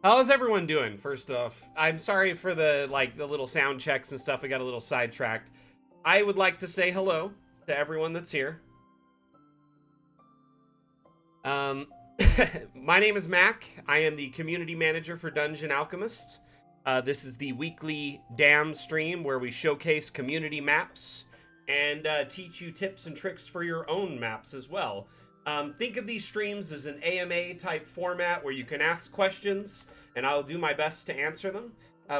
How's everyone doing? First off, I'm sorry for the little sound checks and stuff. I got a little sidetracked. I would like to say hello to everyone that's here. My name is Mac. I am the community manager for Dungeon Alchemist. This is the weekly DAM stream where we showcase community maps and teach you tips and tricks for your own maps as well. Think of these streams as an AMA type format where you can ask questions and I'll do my best to answer them.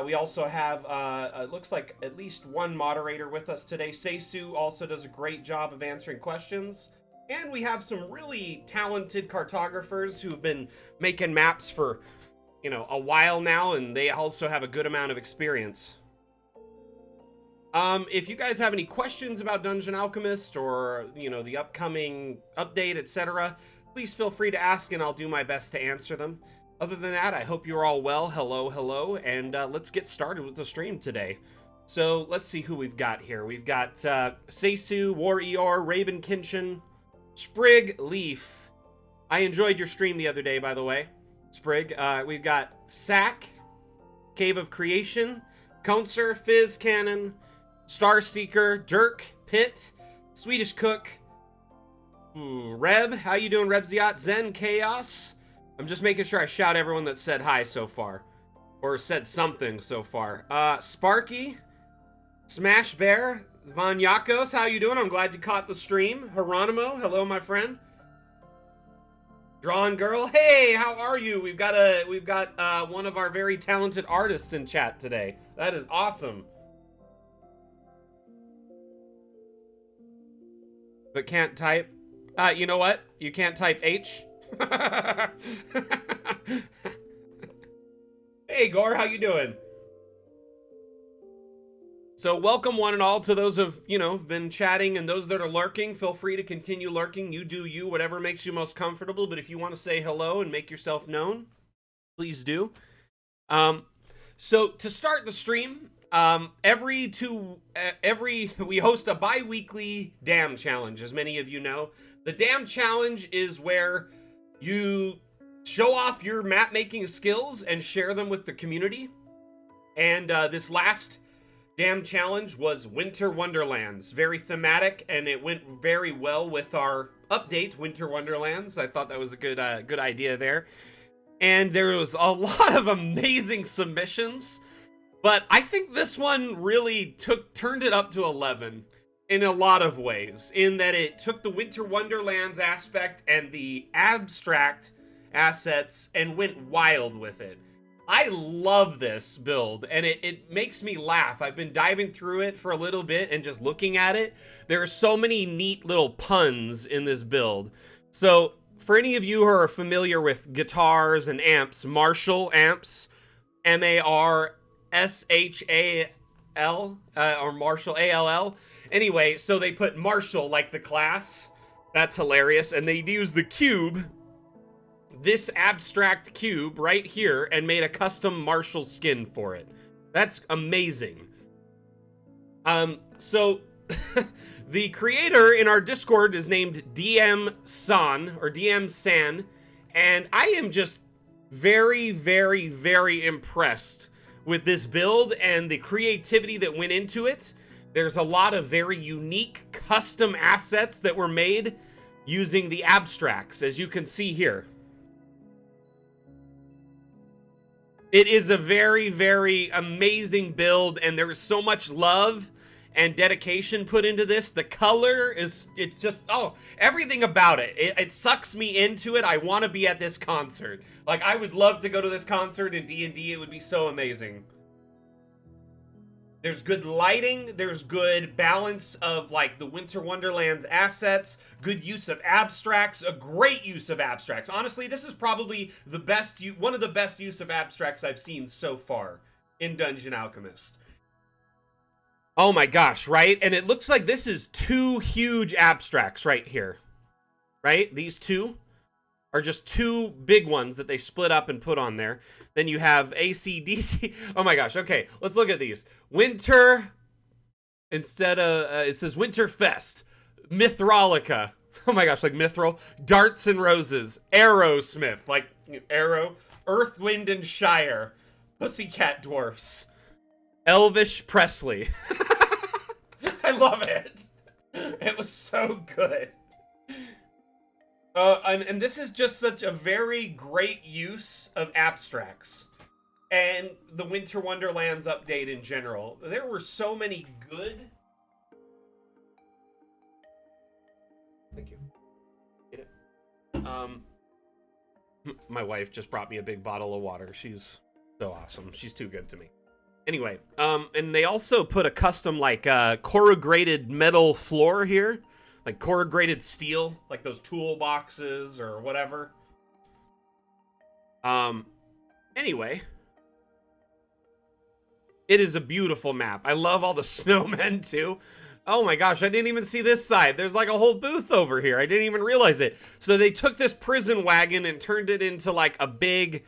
We also have, it looks like at least one moderator with us today. Seisu also does a great job of answering questions. And we have some really talented cartographers who've been making maps for, a while now, and they also have a good amount of experience. If you guys have any questions about Dungeon Alchemist or, the upcoming update, etc., please feel free to ask and I'll do my best to answer them. Other than that, I hope you're all well. Hello, and let's get started with the stream today. So let's see who we've got here. We've got Seisu, War Eor, Raven Kinchin, Sprig, Leaf. I enjoyed your stream the other day, by the way, Sprig. We've got Sack, Cave of Creation, Counser, Fizz Cannon, Starseeker, Dirk, Pit, Swedish.Cook, Reb. How you doing, Rebziot? Zen Chaos. I'm just making sure I shout everyone that said hi so far, or said something so far. Sparky, Smash Bear, Von Yakos, how you doing? I'm glad you caught the stream. Heronimo, hello, my friend. Drawn Girl, hey, how are you? We've got one of our very talented artists in chat today. That is awesome. But can't type. You know what? You can't type H. Hey, Gore, how you doing? So welcome one and all to those who've, been chatting, and those that are lurking, feel free to continue lurking. You do you, whatever makes you most comfortable. But if you want to say hello and make yourself known, please do. So to start the stream, we host a bi-weekly DAM challenge, as many of you know. The DAM challenge is where you show off your map making skills and share them with the community. And this last DAM challenge was Winter Wonderlands. Very thematic, and it went very well with our update, Winter Wonderlands. I thought that was a good idea there. And there was a lot of amazing submissions, but I think this one really turned it up to 11 in a lot of ways, in that it took the Winter Wonderlands aspect and the abstract assets and went wild with it. I love this build, and it makes me laugh. I've been diving through it for a little bit and just looking at it. There are so many neat little puns in this build. So for any of you who are familiar with guitars and amps, Marshall amps, Marshall, or Marshall, ALL. Anyway, so they put Marshall like the class. That's hilarious. And they use the cube, this abstract cube right here, and made a custom Marshall skin for it. That's amazing. So the creator in our Discord is named DMSAN, or DMSAN, and I am just very, very, very impressed with this build and the creativity that went into it. There's a lot of very unique custom assets that were made using the abstracts, as you can see here. It is a very, very amazing build, and there is so much love and dedication put into this. The color it's just, everything about it. It sucks me into it. I want to be at this concert. Like, I would love to go to this concert in D&D. It would be so amazing. There's good lighting, there's good balance of the Winter Wonderland's assets, good use of abstracts, a great use of abstracts. Honestly, this is probably one of the best use of abstracts I've seen so far in Dungeon Alchemist. Oh my gosh, right? And it looks like this is two huge abstracts right here, right? These two are just two big ones that they split up and put on there. Then you have AC/DC. Oh my gosh. Okay, let's look at these. Winter, instead of, it says Winterfest. Mithrolica. Oh my gosh, like Mithril. Darts and Roses. Aerosmith. Like, Arrow, Earth, Wind, and Shire, Pussycat Dwarfs, Elvish Presley. I love it. It was so good. And this is just such a very great use of abstracts. And the Winter Wonderlands update in general. There were so many good... Thank you. Get it? My wife just brought me a big bottle of water. She's so awesome. She's too good to me. Anyway, and they also put a custom, like, corrugated metal floor here. Like, corrugated steel. Like those toolboxes or whatever. Anyway. It is a beautiful map. I love all the snowmen, too. Oh my gosh, I didn't even see this side. There's like a whole booth over here. I didn't even realize it. So they took this prison wagon and turned it into like a big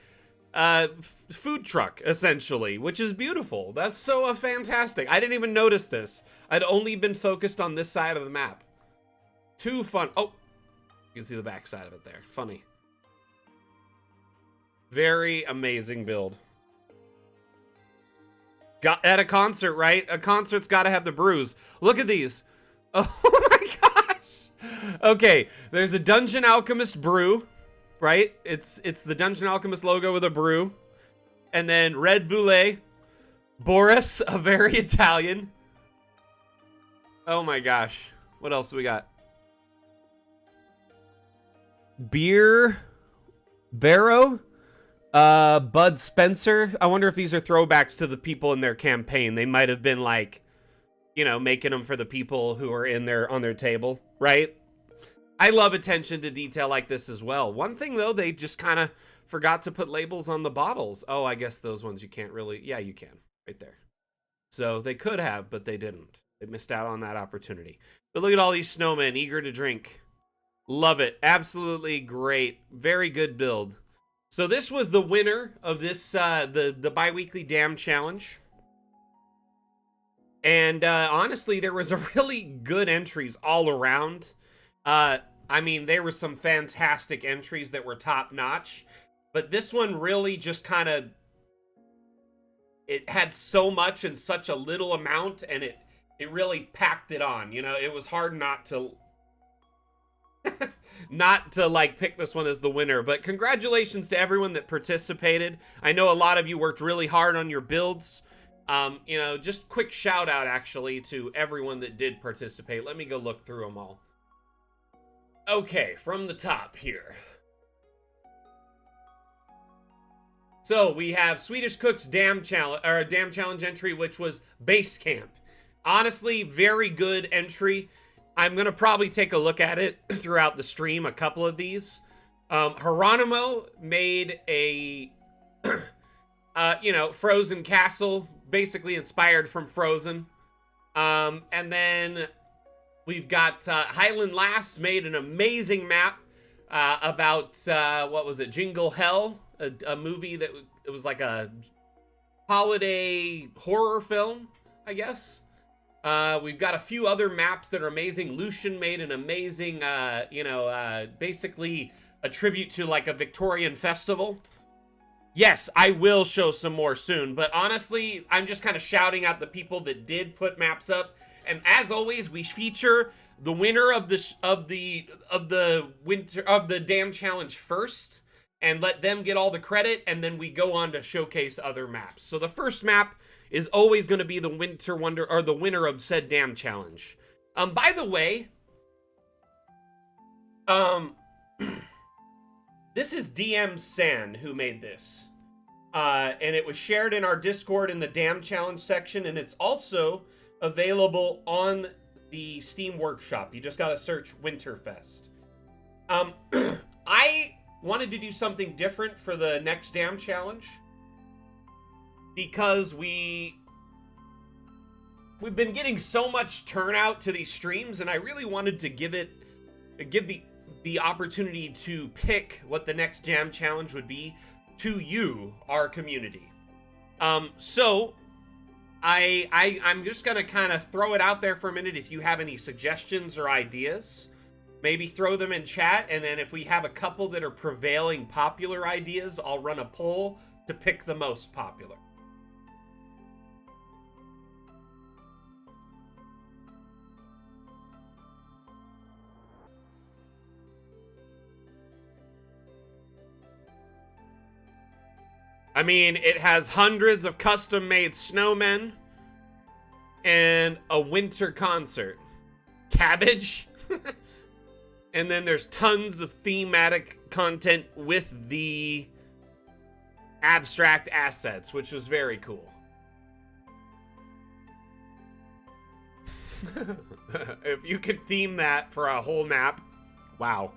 food truck, essentially, which is beautiful. That's so fantastic. I didn't even notice this. I'd only been focused on this side of the map. Too fun. Oh, you can see the back side of it there. Funny. Very amazing build. At a concert, right? A concert's got to have the brews. Look at these. Oh my gosh. Okay, there's a Dungeon Alchemist brew, right? It's the Dungeon Alchemist logo with a brew. And then Red Boulet. Boris, a very Italian. Oh my gosh. What else do we got? Beer Barrow. Bud Spencer. I wonder if these are throwbacks to the people in their campaign. They might have been like, you know, making them for the people who are in there on their table, right? I love attention to detail like this as well. One thing though, they just kind of forgot to put labels on the bottles. Oh, I guess those ones you can't really. Yeah, you can right there. So they could have, but they didn't. They missed out on that opportunity. But look at all these snowmen eager to drink. Love it. Absolutely great. Very good build. So this was the winner of this, the bi-weekly Dam Challenge. And honestly, there was a really good entries all around. I mean, there were some fantastic entries that were top-notch. But this one really just kind of... It had so much in such a little amount, and it really packed it on. You know, it was hard not to... not to like pick this one as the winner, but congratulations to everyone that participated. I know a lot of you worked really hard on your builds. You know, just quick shout out actually to everyone that did participate. Let me go look through them all. Okay, from the top here. So we have Swedish.Cook's Dam Challenge entry, which was Base Camp. Honestly, very good entry. I'm going to probably take a look at it throughout the stream, a couple of these. Heronimo made a, you know, Frozen Castle, basically inspired from Frozen. And then we've got Highland Lass made an amazing map about, what was it, Jingle Hell, a movie that it was like a holiday horror film, I guess. We've got a few other maps that are amazing. Lucian made an amazing, you know, basically a tribute to like a Victorian festival. Yes, I will show some more soon, but honestly, I'm just kind of shouting out the people that did put maps up. And as always, we feature the winner of the Dam Challenge first and let them get all the credit, and then we go on to showcase other maps. So the first map is always going to be the the winner of said Dam Challenge. By the way, this is DMSAN who made this. And it was shared in our Discord in the Dam Challenge section, and it's also available on the Steam Workshop. You just got to search Winterfest. I wanted to do something different for the next Dam Challenge, because we've been getting so much turnout to these streams, and I really wanted to give the opportunity to pick what the next Dam Challenge would be to you, our community. So I'm just gonna kind of throw it out there for a minute if you have any suggestions or ideas. Maybe throw them in chat, and then if we have a couple that are prevailing popular ideas, I'll run a poll to pick the most popular. I mean, it has hundreds of custom-made snowmen and a winter concert. Cabbage. And then there's tons of thematic content with the abstract assets, which was very cool. If you could theme that for a whole map, wow.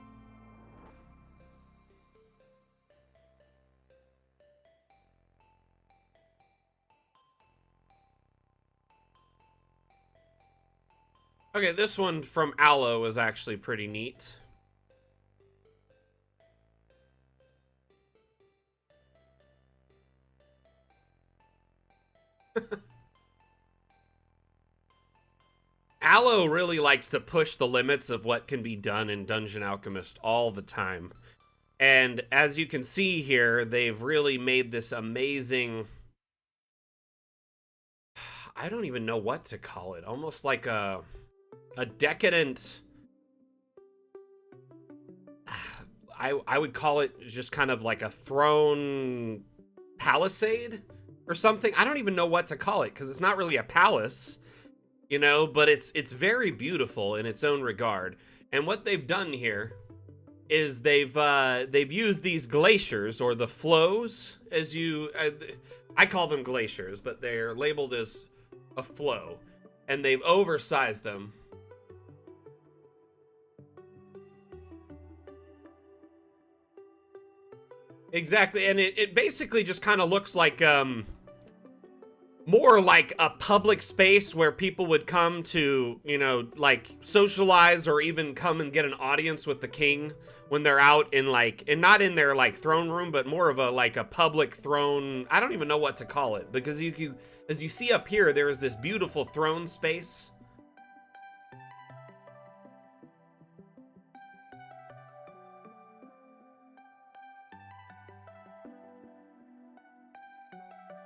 Okay, this one from Aloe is actually pretty neat. Aloe really likes to push the limits of what can be done in Dungeon Alchemist all the time. And as you can see here, they've really made this amazing... I don't even know what to call it. Almost like a decadent... I would call it just kind of like a throne palisade or something. I don't even know what to call it because it's not really a palace, you know, but it's very beautiful in its own regard. And what they've done here is they've used these glaciers, or the flows, as you I call them glaciers, but they're labeled as a flow, and they've oversized them. Exactly, and it basically just kind of looks like more like a public space where people would come to, you know, like socialize or even come and get an audience with the king when they're out in like, and not in their like throne room, but more of a like a public throne. I don't even know what to call it, because you as you see up here, there is this beautiful throne space.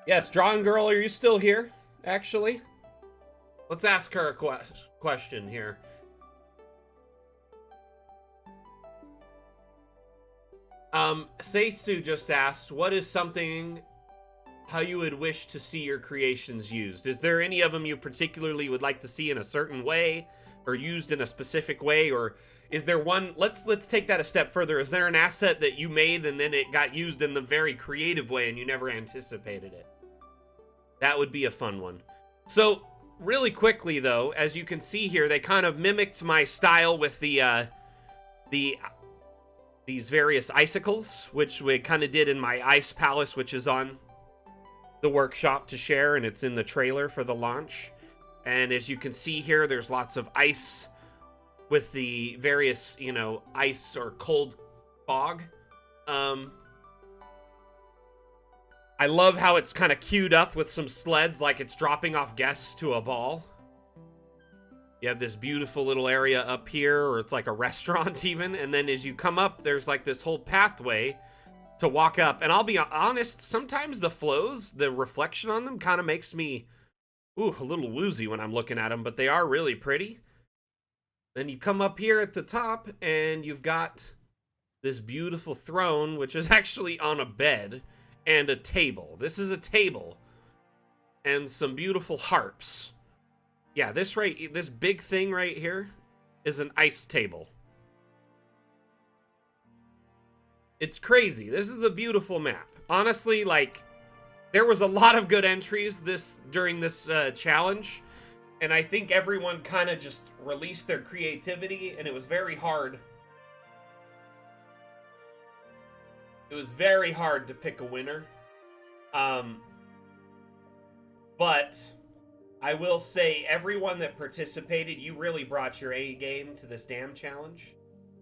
Yes, Drawn Girl, are you still here, actually? Let's ask her a question here. Seisu just asked, what is something how you would wish to see your creations used? Is there any of them you particularly would like to see in a certain way, or used in a specific way, or is there one, let's take that a step further. Is there an asset that you made and then it got used in the very creative way and you never anticipated it? That would be a fun one. So, really quickly though, as you can see here, they kind of mimicked my style with these various icicles, which we kind of did in my ice palace, which is on the workshop to share, and it's in the trailer for the launch. And as you can see here, there's lots of ice with the various, you know, ice or cold fog. I love how it's kind of queued up with some sleds, like it's dropping off guests to a ball. You have this beautiful little area up here, or it's like a restaurant even. And then as you come up, there's like this whole pathway to walk up. And I'll be honest, sometimes the flows, the reflection on them kind of makes me, a little woozy when I'm looking at them, but they are really pretty. Then you come up here at the top and you've got this beautiful throne, which is actually on a bed, and a table. This is a table and some beautiful harps. Yeah, this big thing right here is an ice table. It's crazy. This is a beautiful map. Honestly, like, there was a lot of good entries during this challenge, and I think everyone kind of just released their creativity, and it was very hard. It was very hard to pick a winner. But I will say, everyone that participated, you really brought your A game to this damn challenge.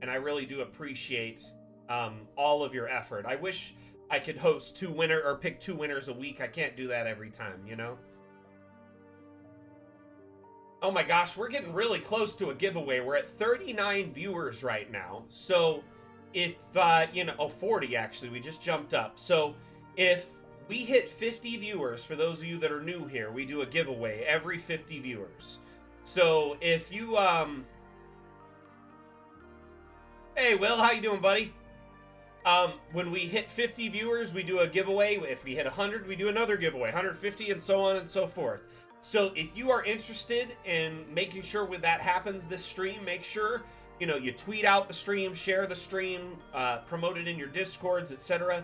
And I really do appreciate all of your effort. I wish I could host pick two winners a week. I can't do that every time, you know? Oh my gosh, we're getting really close to a giveaway. We're at 39 viewers right now. So if, you know, oh, 40 actually, we just jumped up. So if we hit 50 viewers, for those of you that are new here, we do a giveaway every 50 viewers. So if you, hey Will, how you doing, buddy? When we hit 50 viewers, we do a giveaway. If we hit 100, we do another giveaway, 150, and so on and so forth. So if you are interested in making sure when that happens this stream, make sure, you know, you tweet out the stream, share the stream, promote it in your Discords, etc.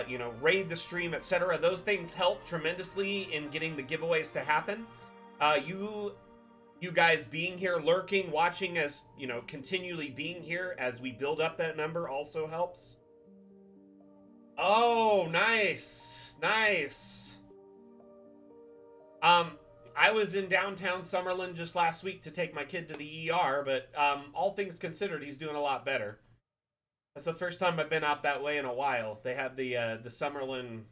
You know, raid the stream, etc. Those things help tremendously in getting the giveaways to happen. You guys being here, lurking, watching, as, you know, continually being here as we build up that number also helps. Oh, nice. Nice. I was in downtown Summerlin just last week to take my kid to the ER, but all things considered, he's doing a lot better. That's the first time I've been out that way in a while. They have the Summerlin,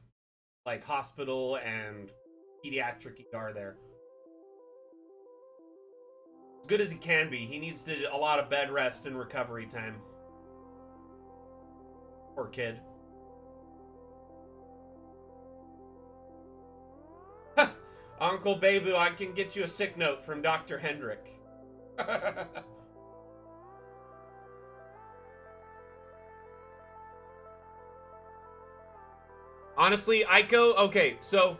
like, hospital and pediatric ER there. As good as he can be. He needs a lot of bed rest and recovery time. Poor kid. Uncle Babu, I can get you a sick note from Dr. Hendrick. Honestly, Aiko, okay, so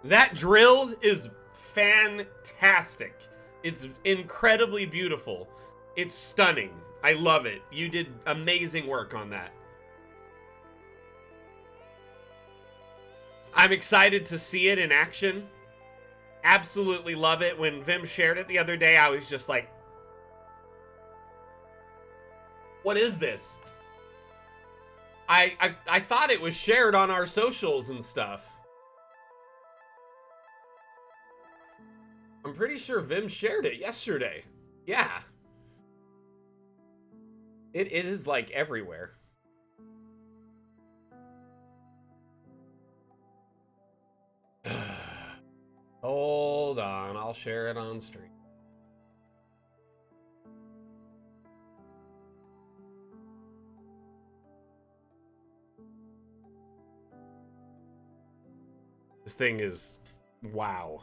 that drill is fantastic. It's incredibly beautiful. It's stunning. I love it. You did amazing work on that. I'm excited to see it in action. Absolutely love it. When Vim shared it the other day, I was just like, what is this? I thought it was shared on our socials and stuff. I'm pretty sure Vim shared it yesterday. Yeah. It is like everywhere. Hold on, I'll share it on stream. This thing is wow.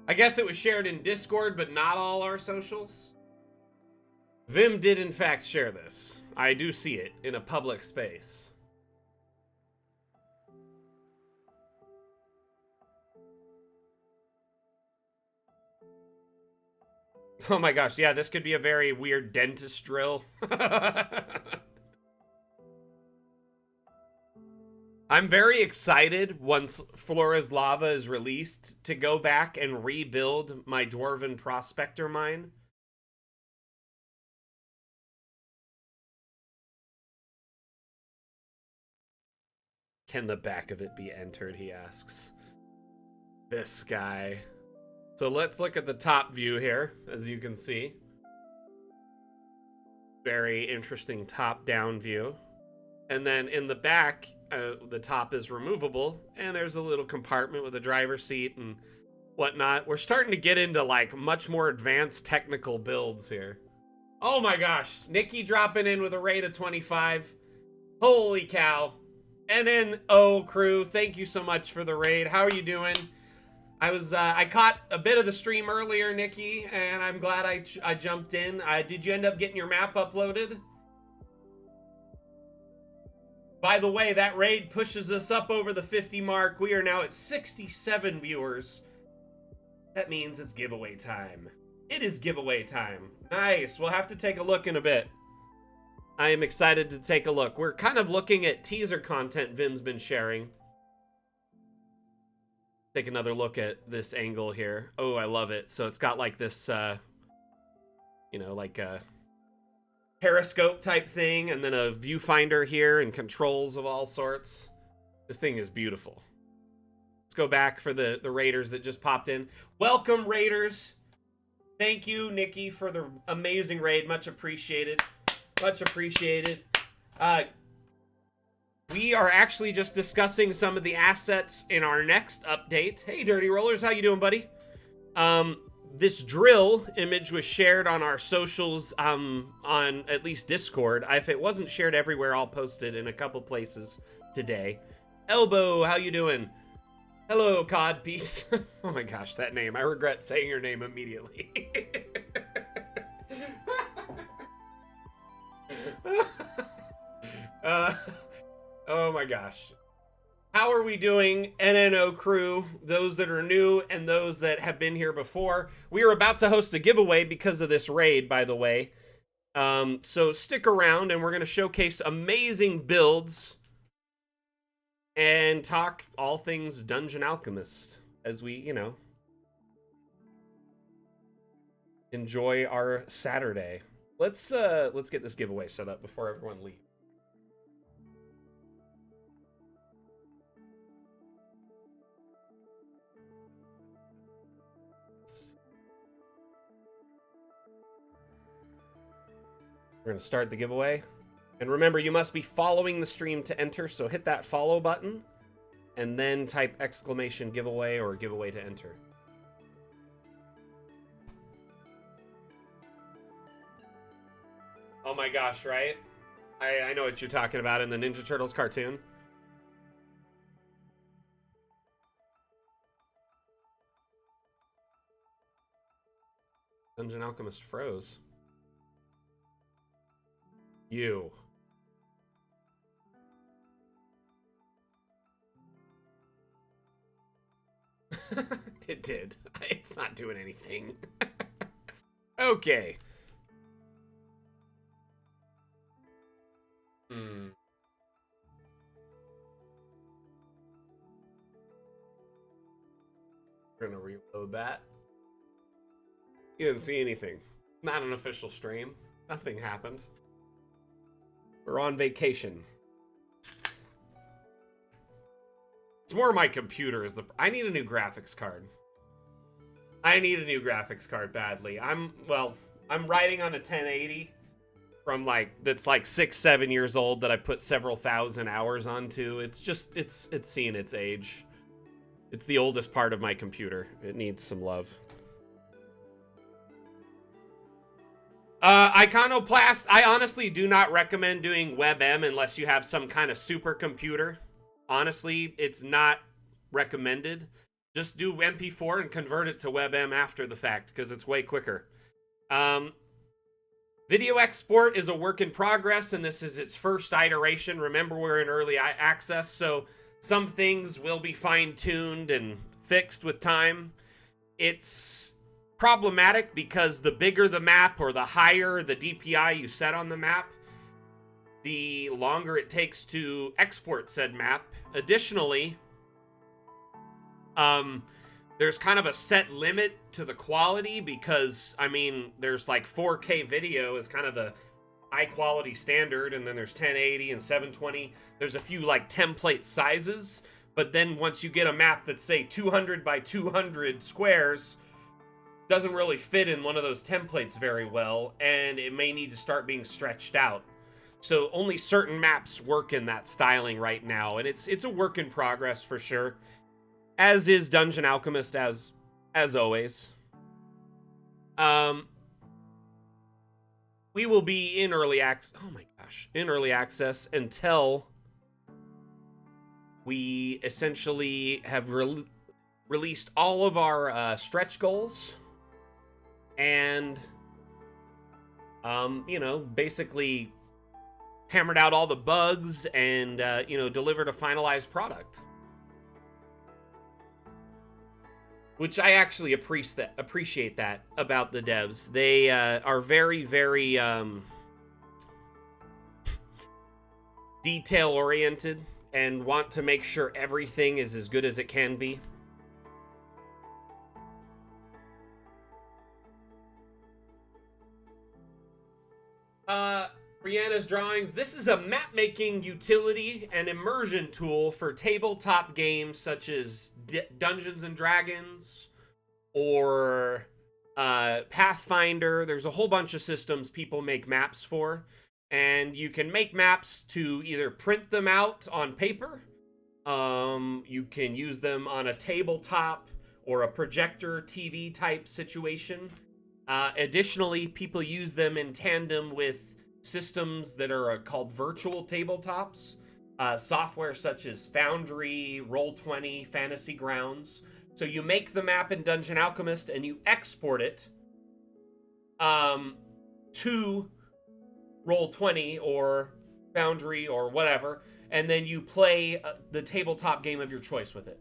I guess it was shared in Discord, but not all our socials. Vim did in fact share this. I do see it in a public space. Oh my gosh, yeah, this could be a very weird dentist drill. I'm very excited once Flora's Lava is released to go back and rebuild my Dwarven Prospector mine. Can the back of it be entered, he asks. This guy. So let's look at the top view here, as you can see. Very interesting top-down view. And then in the back, the top is removable, and there's a little compartment with a driver's seat and whatnot. We're starting to get into, like, much more advanced technical builds here. Oh my gosh, Nikki dropping in with a rate of 25. Holy cow. NNO crew, thank you so much for the raid. How are you doing? I caught a bit of the stream earlier, Nikki, and I'm glad I jumped in. Did you end up getting your map uploaded? By the way, that raid pushes us up over the 50 mark. We are now at 67 viewers. That means it's giveaway time. It is giveaway time. Nice. We'll have to take a look in a bit. I am excited to take a look. We're kind of looking at teaser content Vim's been sharing. Take another look at this angle here. Oh, I love it. So it's got like this, you know, like a periscope type thing, and then a viewfinder here and controls of all sorts. This thing is beautiful. Let's go back for the raiders that just popped in. Welcome, raiders. Thank you, Nikki, for the amazing raid. Much appreciated. Much appreciated. We are actually just discussing some of the assets in our next update. Hey, Dirty Rollers, how you doing, buddy? This drill image was shared on our socials, on at least Discord. If it wasn't shared everywhere, I'll post it in a couple places today. Elbow, how you doing? Hello, Codpiece. Oh my gosh, that name. I regret saying your name immediately. Oh my gosh. How are we doing, NNO crew, those that are new and those that have been here before? We are about to host a giveaway because of this raid, by the way. So stick around and we're going to showcase amazing builds and talk all things Dungeon Alchemist as we, you know, enjoy our Saturday. Let's get this giveaway set up before everyone leaves. We're going to start the giveaway. And remember, you must be following the stream to enter, so hit that follow button and then type exclamation giveaway or giveaway to enter. Oh my gosh, right? I know what you're talking about in the Ninja Turtles cartoon. Dungeon Alchemist froze. You. It did. It's not doing anything. Okay. We're gonna reload that. You didn't see anything. Not an official stream. Nothing happened. We're on vacation. It's more my computer is the... I need a new graphics card. I need a new graphics card badly. I'm writing on a 1080 from that's 6-7 years old that I put several thousand hours onto. It's just, it's seeing its age. It's the oldest part of my computer. It needs some love. Iconoplast, I honestly do not recommend doing WebM unless you have some kind of supercomputer. Honestly, it's not recommended. Just do MP4 and convert it to WebM after the fact, because it's way quicker. Video export is a work in progress, and this is its first iteration. Remember, we're in early access, so some things will be fine-tuned and fixed with time. It's problematic because the bigger the map or the higher the DPI you set on the map, the longer it takes to export said map. Additionally, there's kind of a set limit to the quality because, I mean, there's 4K video is kind of the high quality standard, and then there's 1080 and 720. There's a few template sizes, but then once you get a map that's say 200 by 200 squares, doesn't really fit in one of those templates very well, and it may need to start being stretched out. So only certain maps work in that styling right now, and it's a work in progress for sure. As is Dungeon Alchemist, as always. We will be in early access. Oh my gosh, in early access until we essentially have released all of our stretch goals. And, basically hammered out all the bugs and, delivered a finalized product. Which I actually appreciate that about the devs. They are very, very detail-oriented and want to make sure everything is as good as it can be. Brianna's Drawings. This is a map-making utility and immersion tool for tabletop games such as Dungeons & Dragons or Pathfinder. There's a whole bunch of systems people make maps for. And you can make maps to either print them out on paper, you can use them on a tabletop or a projector TV type situation. Additionally, people use them in tandem with systems that are called virtual tabletops. Software such as Foundry, Roll20, Fantasy Grounds. So you make the map in Dungeon Alchemist and you export it to Roll20 or Foundry or whatever, and then you play the tabletop game of your choice with it.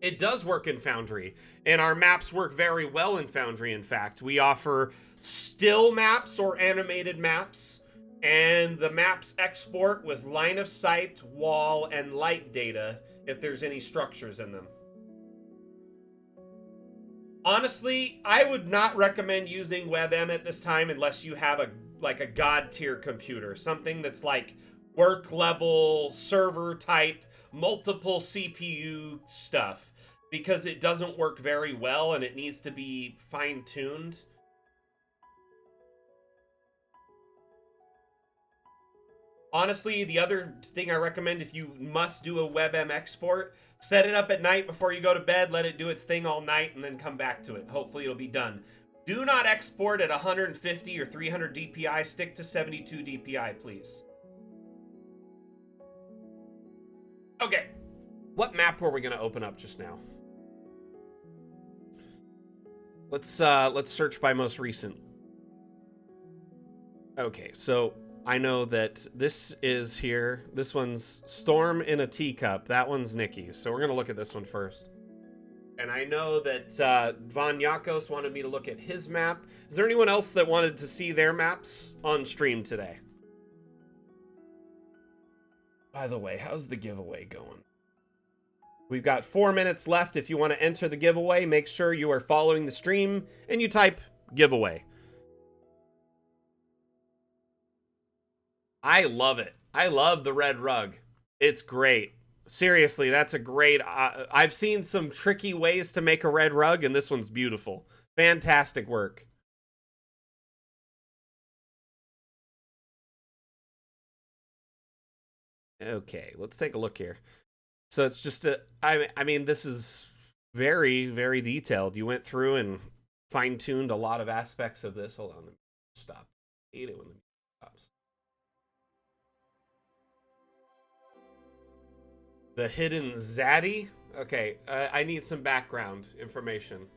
It does work in Foundry, and our maps work very well in Foundry, in fact. We offer still maps or animated maps, and the maps export with line of sight, wall, and light data if there's any structures in them. Honestly, I would not recommend using WebM at this time unless you have a god tier computer, something that's like work level, server type, multiple CPU stuff, because it doesn't work very well and it needs to be fine tuned. Honestly, the other thing I recommend, if you must do a WebM export, set it up at night before you go to bed, let it do its thing all night, and then come back to it. Hopefully it'll be done. Do not export at 150 or 300 DPI. Stick to 72 DPI, please. Okay. What map were we going to open up just now? Let's search by most recent. Okay, so I know that this is here. This one's Storm in a Teacup. That one's Nikki's. So we're going to look at this one first. And I know that Von Yakos wanted me to look at his map. Is there anyone else that wanted to see their maps on stream today? By the way, how's the giveaway going? We've got 4 minutes left. If you want to enter the giveaway, make sure you are following the stream and you type giveaway. I love it. I love the red rug. It's great. Seriously, that's a great... I've seen some tricky ways to make a red rug, and this one's beautiful. Fantastic work. Okay, let's take a look here. So it's just a... I mean, this is very, very detailed. You went through and fine-tuned a lot of aspects of this. Hold on. Let me stop. I hate it when the music stops. The hidden zaddy? Okay, I need some background information.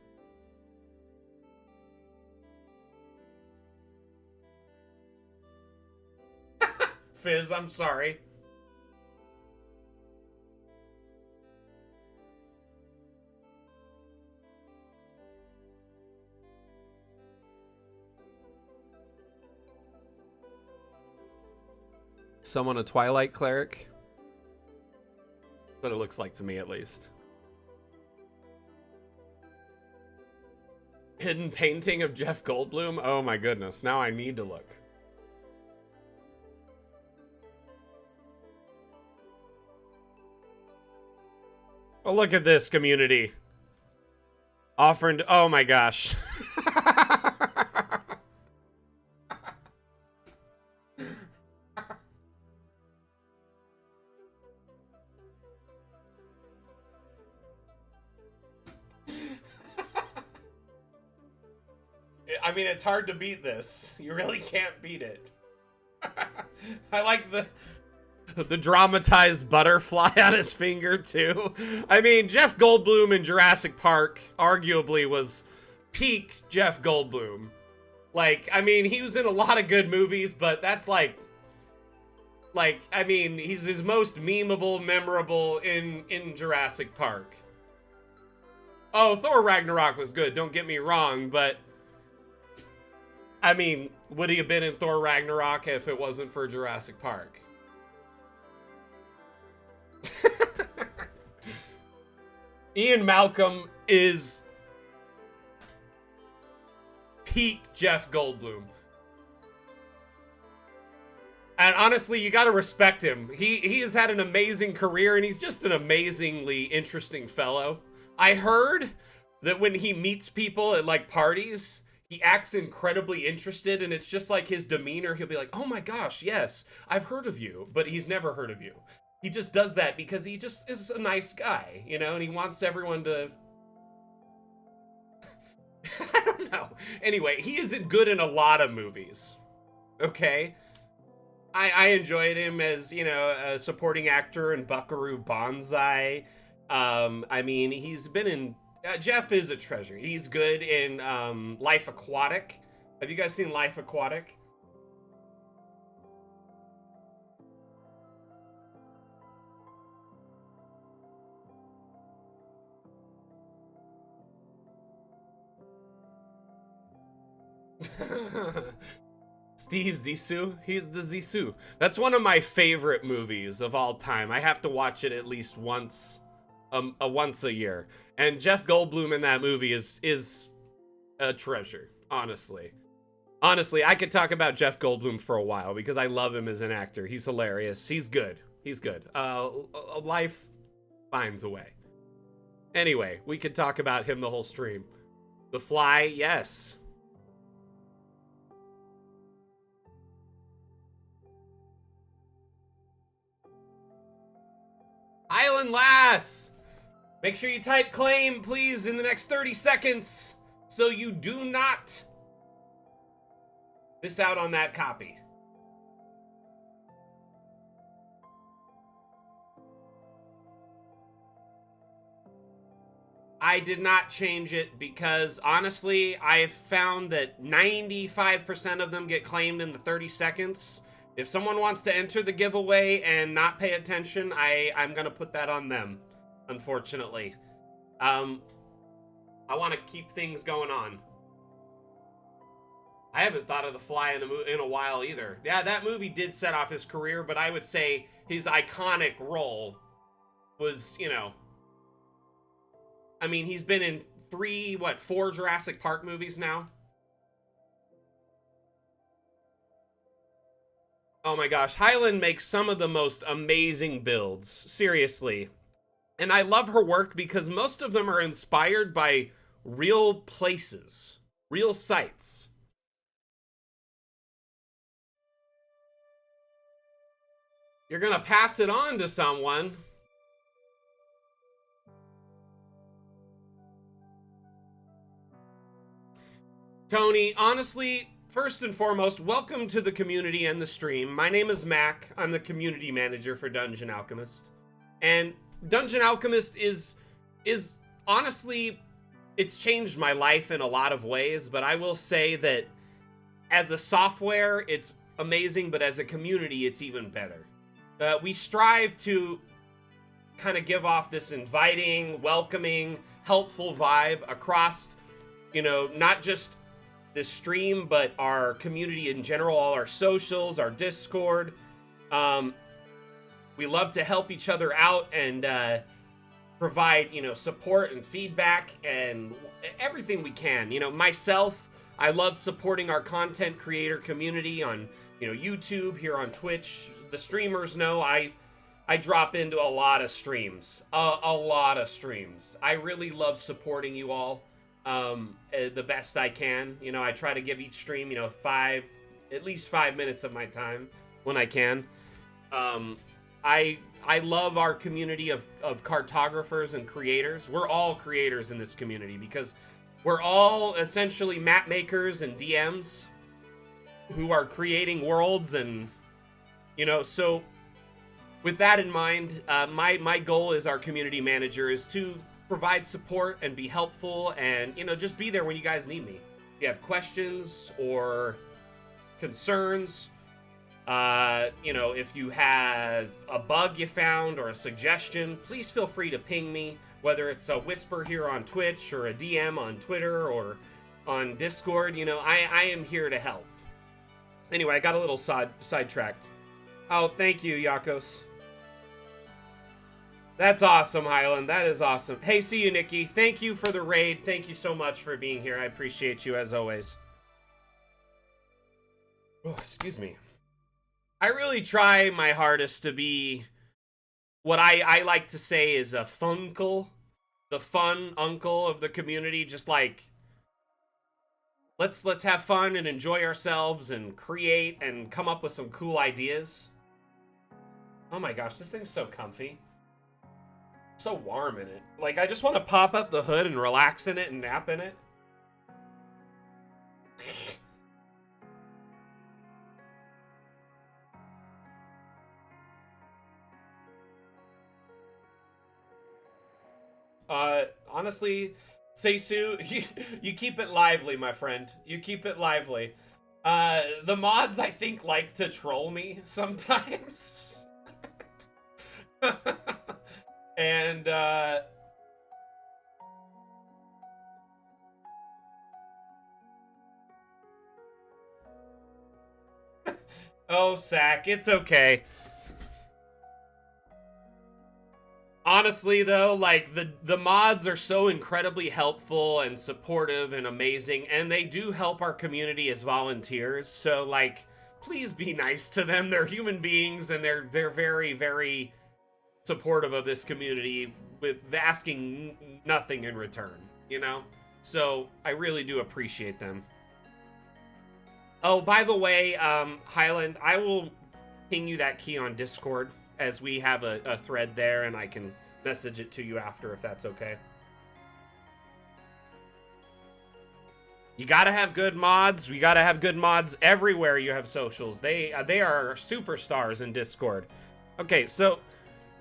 Fizz, I'm sorry. Someone a Twilight cleric? What it looks like to me, at least. Hidden painting of Jeff Goldblum? Oh my goodness, now I need to look. Oh, look at this, community. Offering to, oh my gosh. I mean, it's hard to beat this. You really can't beat it. I like the dramatized butterfly on his finger, too. I mean, Jeff Goldblum in Jurassic Park arguably was peak Jeff Goldblum. Like, I mean, he was in a lot of good movies, but that's like, I mean, he's his most memeable, memorable in Jurassic Park. Oh, Thor Ragnarok was good, don't get me wrong, but I mean, would he have been in Thor Ragnarok if it wasn't for Jurassic Park? Ian Malcolm is peak Jeff Goldblum. And honestly, you gotta respect him. He has had an amazing career, and he's just an amazingly interesting fellow. I heard that when he meets people at, like, parties, he acts incredibly interested, and it's just like his demeanor. He'll be like, oh my gosh, yes, I've heard of you, but he's never heard of you. He just does that because he just is a nice guy, you know, and he wants everyone to... I don't know. Anyway, he isn't good in a lot of movies, okay? I enjoyed him as, you know, a supporting actor in Buckaroo Banzai. I mean, he's been in... Jeff is a treasure. He's good in Life Aquatic. Have you guys seen Life Aquatic? Steve Zissou? He's the Zissou. That's one of my favorite movies of all time. I have to watch it at least once a year. And Jeff Goldblum in that movie is a treasure, honestly. Honestly, I could talk about Jeff Goldblum for a while because I love him as an actor. He's hilarious. He's good. He's good. Life finds a way. Anyway, we could talk about him the whole stream. The Fly, yes. Island Lass! Make sure you type claim, please, in the next 30 seconds so you do not miss out on that copy. I did not change it because, honestly, I've found that 95% of them get claimed in the 30 seconds. If someone wants to enter the giveaway and not pay attention, I'm going to put that on them, unfortunately. I want to keep things going on. I haven't thought of The Fly in a while either. Yeah, that movie did set off his career, but I would say his iconic role was, you know... I mean, he's been in 4 Jurassic Park movies now? Oh my gosh, Hyland makes some of the most amazing builds, seriously. And I love her work because most of them are inspired by real places, real sites. You're gonna pass it on to someone. Tony, honestly, first and foremost, welcome to the community and the stream. My name is Mac. I'm the community manager for Dungeon Alchemist. And Dungeon Alchemist is honestly, it's changed my life in a lot of ways, but I will say that as a software, it's amazing, but as a community, it's even better. We strive to kind of give off this inviting, welcoming, helpful vibe across, you know, not just this stream, but our community in general, all our socials, our Discord. We love to help each other out and provide, you know, support and feedback and everything we can. You know, myself, I love supporting our content creator community on, you know, YouTube, here on Twitch. The streamers know I drop into a lot of streams, a lot of streams. I really love supporting you all. The best I can. You know, I try to give each stream, you know, at least 5 minutes of my time when I can. I love our community of cartographers and creators. We're all creators in this community because we're all essentially map makers and DMs who are creating worlds, and, you know, so with that in mind, my goal as our community manager is to provide support and be helpful and, you know, just be there when you guys need me. If you have questions or concerns, you know, if you have a bug you found or a suggestion, please feel free to ping me, whether it's a whisper here on Twitch or a DM on Twitter or on Discord. You know, I am here to help. Anyway, I got a little sidetracked. Oh, thank you, Yakos. That's awesome, Highland. That is awesome. Hey, see you, Nikki. Thank you for the raid. Thank you so much for being here. I appreciate you, as always. Oh, excuse me. I really try my hardest to be what I like to say is a funkle. The fun uncle of the community. Just like, let's have fun and enjoy ourselves and create and come up with some cool ideas. Oh my gosh, this thing's so comfy. So warm in it. Like, I just want to pop up the hood and relax in it and nap in it. Honestly, Seisu, you keep it lively, my friend. You keep it lively. The mods, I think, like to troll me sometimes. And, oh, Sack, it's okay. Honestly, though, like, the mods are so incredibly helpful and supportive and amazing, and they do help our community as volunteers, so, like, please be nice to them. They're human beings, and they're very, very supportive of this community with asking nothing in return, you know? So, I really do appreciate them. Oh, by the way, Highland, I will ping you that key on Discord, as we have a thread there, and I can message it to you after if that's okay. You gotta have good mods. We gotta have good mods everywhere you have socials. They are superstars in Discord. Okay, so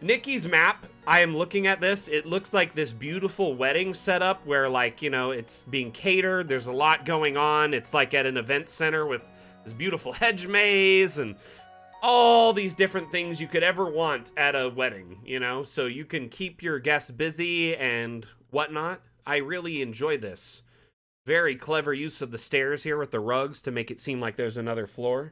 Nikki's map, I am looking at this. It looks like this beautiful wedding setup where, like, you know, it's being catered. There's a lot going on. It's like at an event center with this beautiful hedge maze and all these different things you could ever want at a wedding, you know? So you can keep your guests busy and whatnot. I really enjoy this. Very clever use of the stairs here with the rugs to make it seem like there's another floor.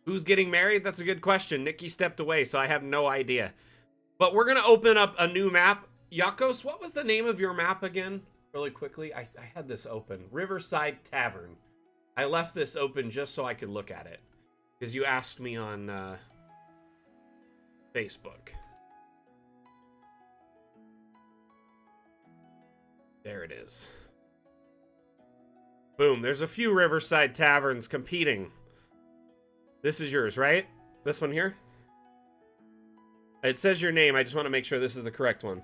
Who's getting married? That's a good question. Nikki stepped away, so I have no idea. But we're going to open up a new map. Yakos, what was the name of your map again? Really quickly, I had this open. Riverside Tavern. I left this open just so I could look at it. Because you asked me on Facebook. There it is. Boom, there's a few Riverside Taverns competing. This is yours, right? This one here? It says your name, I just want to make sure this is the correct one.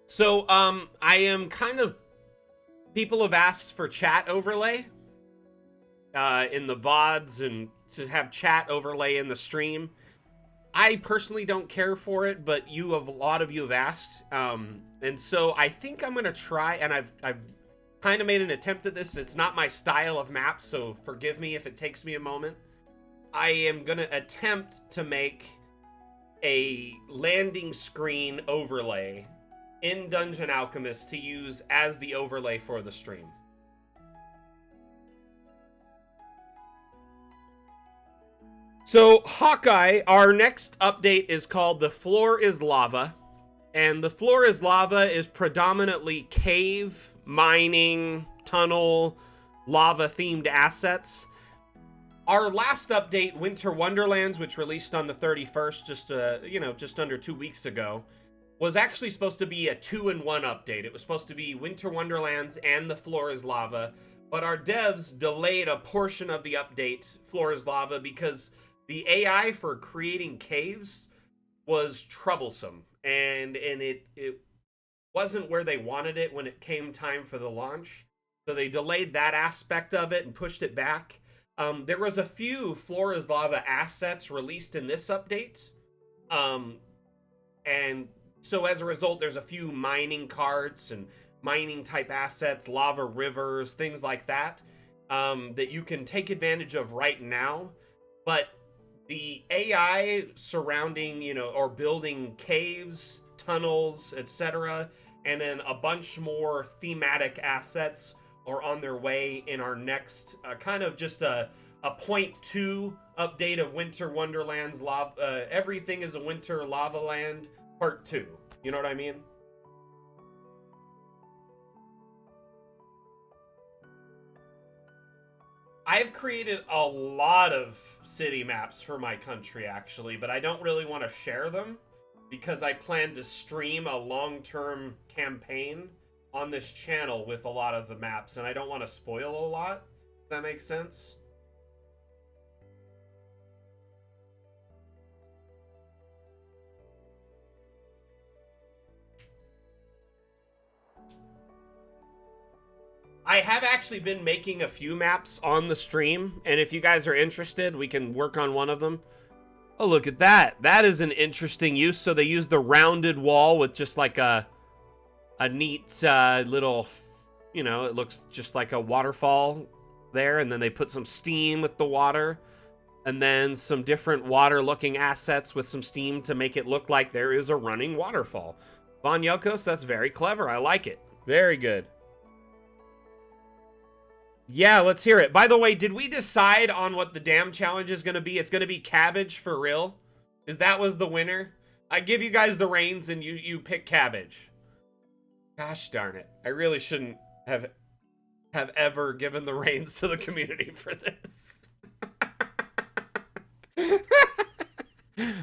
So, I am kind of... People have asked for chat overlay in the VODs and to have chat overlay in the stream. I personally don't care for it, but a lot of you have asked. And so I think I'm going to try, and I've kind of made an attempt at this. It's not my style of map, so forgive me if it takes me a moment. I am going to attempt to make a landing screen overlay in Dungeon Alchemist to use as the overlay for the stream. So, Hawkeye, our next update is called The Floor is Lava. And The Floor is Lava is predominantly cave, mining, tunnel, lava-themed assets. Our last update, Winter Wonderlands, which released on the 31st, just under 2 weeks ago, was actually supposed to be a 2-in-1 update. It was supposed to be Winter Wonderlands and The Floor is Lava, but our devs delayed a portion of the update, Floor is Lava, because the AI for creating caves was troublesome, and it wasn't where they wanted it when it came time for the launch. So they delayed that aspect of it and pushed it back. There was a few Floor is Lava assets released in this update, and so as a result, there's a few mining carts and mining type assets, lava rivers, things like that, that you can take advantage of right now. But the AI surrounding, or building caves, tunnels, etc., and then a bunch more thematic assets are on their way in our next kind of just a 0.2 update of Winter Wonderland's Everything is a Winter Lava Land Part 2. You know what I mean? I've created a lot of city maps for my country, actually, but I don't really want to share them because I plan to stream a long-term campaign on this channel with a lot of the maps, and I don't want to spoil a lot. Does that make sense? I have actually been making a few maps on the stream, and if you guys are interested, we can work on one of them. Oh, look at that. That is an interesting use. So they use the rounded wall with just like a neat little, you know, it looks just like a waterfall there, and then they put some steam with the water, and then some different water-looking assets with some steam to make it look like there is a running waterfall. Von Yakos, that's very clever. I like it. Very good. Yeah, let's hear it. By the way, did we decide on what the damn challenge is going to be? It's going to be cabbage for real? Is that was the winner? I give you guys the reins and you pick cabbage. Gosh darn it. I really shouldn't have ever given the reins to the community for this.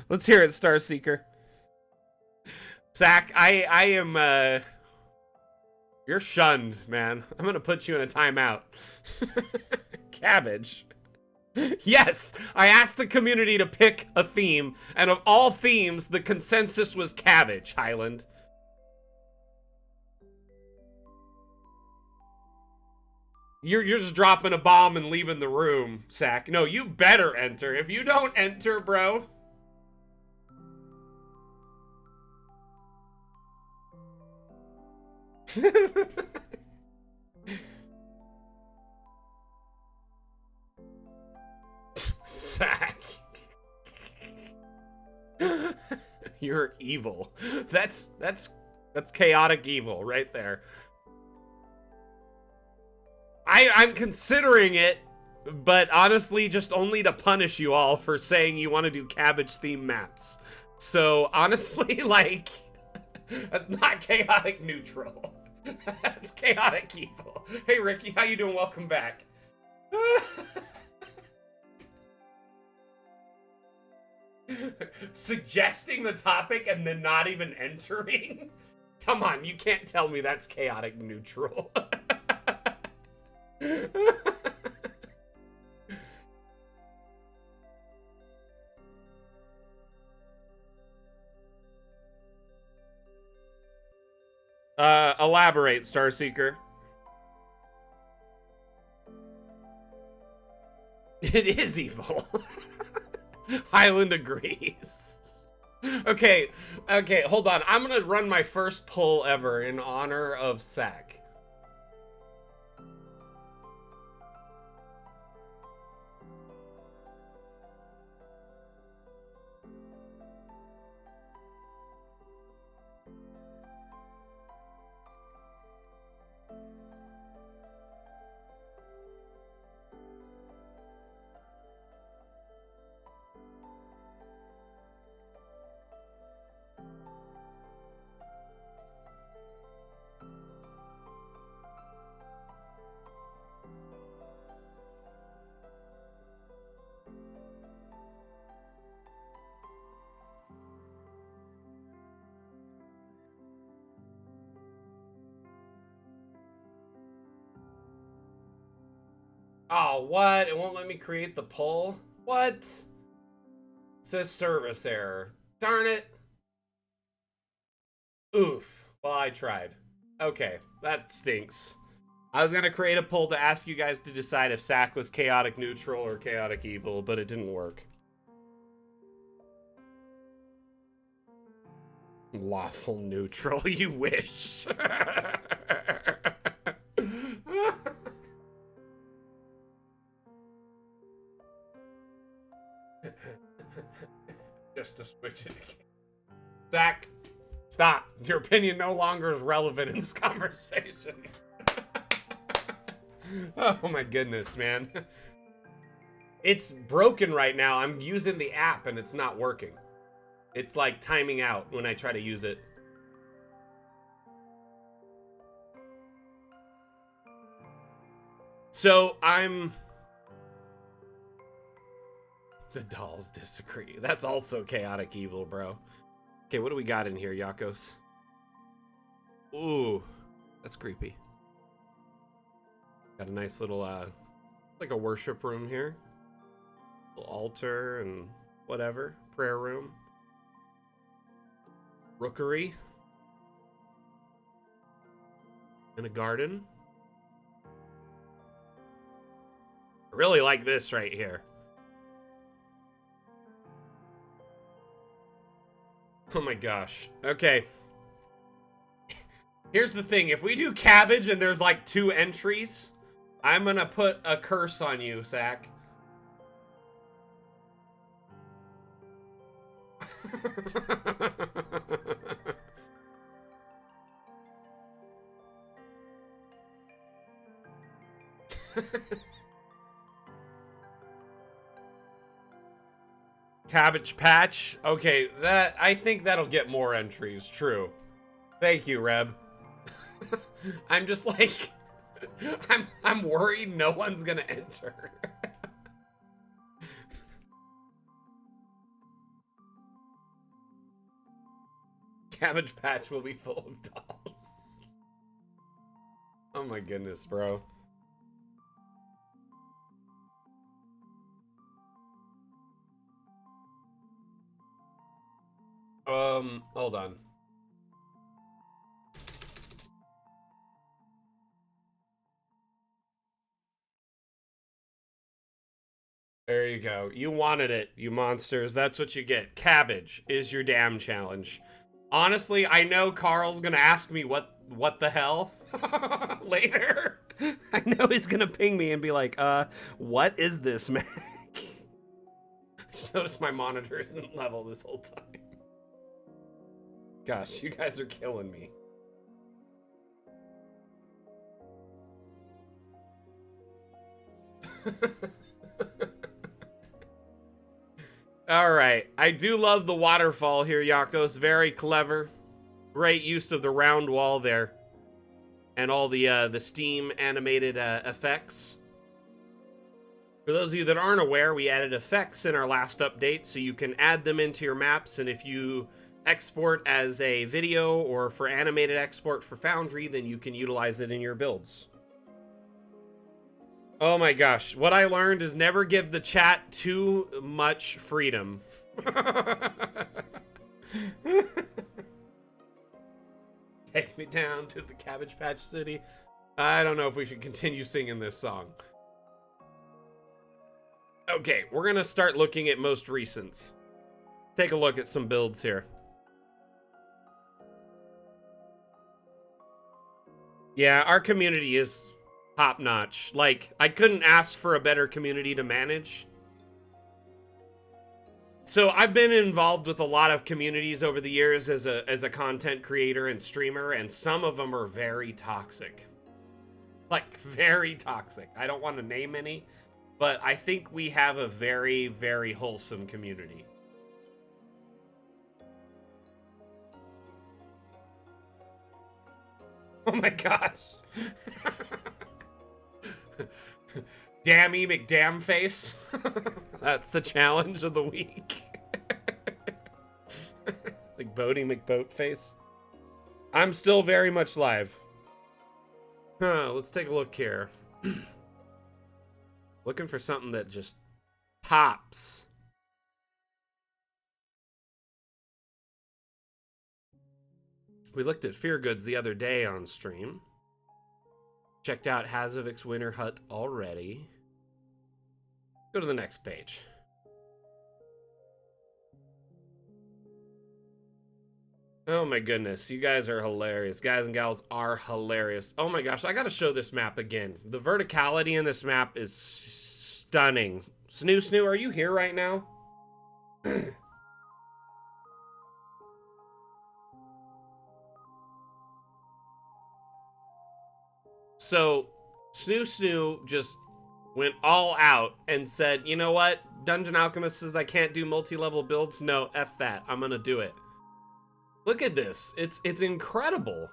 Let's hear it, Starseeker. Zach, I am you're shunned, man. I'm gonna put you in a timeout. Cabbage. Yes, I asked the community to pick a theme, and of all themes, the consensus was cabbage, Highland. You're just dropping a bomb and leaving the room, Zach. No, you better enter. If you don't enter, bro. Zach. You're evil. That's chaotic evil right there. I'm considering it, but honestly, just only to punish you all for saying you want to do cabbage theme maps. So honestly, like, that's not chaotic neutral. That's chaotic evil. Hey Ricky, how you doing? Welcome back. Suggesting the topic and then not even entering? Come on, you can't tell me that's chaotic neutral. Elaborate, Starseeker. It is evil. Highland agrees. Okay, hold on. I'm gonna run my first poll ever in honor of Sack. Oh, what? It won't let me create the poll? What? It says service error. Darn it. Oof. Well, I tried. Okay, that stinks. I was gonna create a poll to ask you guys to decide if Sack was chaotic neutral or chaotic evil, but it didn't work. Lawful neutral, you wish. Just to switch it again. Zach, stop. Your opinion no longer is relevant in this conversation. Oh my goodness, man. It's broken right now. I'm using the app and it's not working. It's like timing out when I try to use it. So the dolls disagree. That's also chaotic evil, bro. Okay, what do we got in here, Yakos? Ooh, that's creepy. Got a nice little, like a worship room here. Little altar and whatever. Prayer room. Rookery. And a garden. I really like this right here. Oh my gosh. Okay. Here's the thing. If we do cabbage and there's like 2 entries, I'm gonna put a curse on you, Zach. Cabbage Patch. Okay, I think that'll get more entries. True. Thank you, Reb. I'm just like, I'm worried no one's gonna enter. Cabbage Patch will be full of dolls. Oh my goodness, bro. Hold on. There you go. You wanted it, you monsters. That's what you get. Cabbage is your damn challenge. Honestly, I know Carl's gonna ask me what the hell later. I know he's gonna ping me and be like, what is this, Mac? I just noticed my monitor isn't level this whole time. Gosh, you guys are killing me. All right, I do love the waterfall here, Yakos. Very clever. Great use of the round wall there. And all the steam animated effects. For those of you that aren't aware, we added effects in our last update, so you can add them into your maps, and if you export as a video or for animated export for Foundry, then you can utilize it in your builds. Oh my gosh, what I learned is never give the chat too much freedom. Take me down to the Cabbage Patch City. I don't know if we should continue singing this song. Okay, we're gonna start looking at most recent. Take a look at some builds here. Yeah, our community is top notch. Like, I couldn't ask for a better community to manage. So I've been involved with a lot of communities over the years as a content creator and streamer, and some of them are very toxic. Like, very toxic. I don't want to name any, but I think we have a very, very wholesome community. Oh my gosh. Dammy McDamnface. That's the challenge of the week. Like Bodie McBoatface. I'm still very much live. Let's take a look here. Looking for something that just pops. We looked at Fear Goods the other day on stream. Checked out Hazovik's Winter Hut already. Go to the next page. Oh my goodness, you guys are hilarious. Guys and gals are hilarious. Oh my gosh, I gotta show this map again. The verticality in this map is stunning. SnuSnu, are you here right now? So, SnuSnu just went all out and said, you know what? Dungeon Alchemist says I can't do multi-level builds. No, F that. I'm gonna do it. Look at this. It's incredible.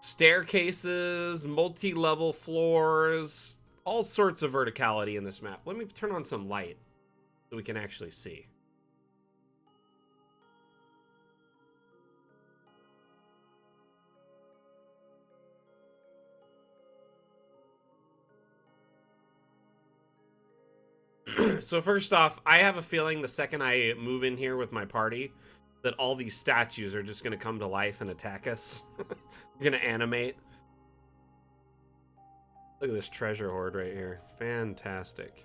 Staircases, multi-level floors, all sorts of verticality in this map. Let me turn on some light so we can actually see. So first off, I have a feeling the second I move in here with my party that all these statues are just going to come to life and attack us. They're going to animate. Look at this treasure hoard right here. Fantastic.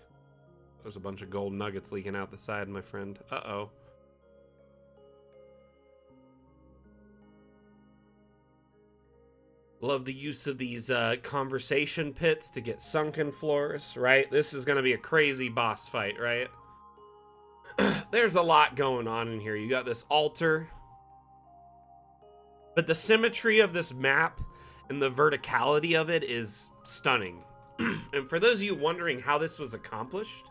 There's a bunch of gold nuggets leaking out the side, my friend. Uh-oh. Love the use of these conversation pits to get sunken floors, right? This is going to be a crazy boss fight, right? There's a lot going on in here. You got this altar. But the symmetry of this map and the verticality of it is stunning. And for those of you wondering how this was accomplished,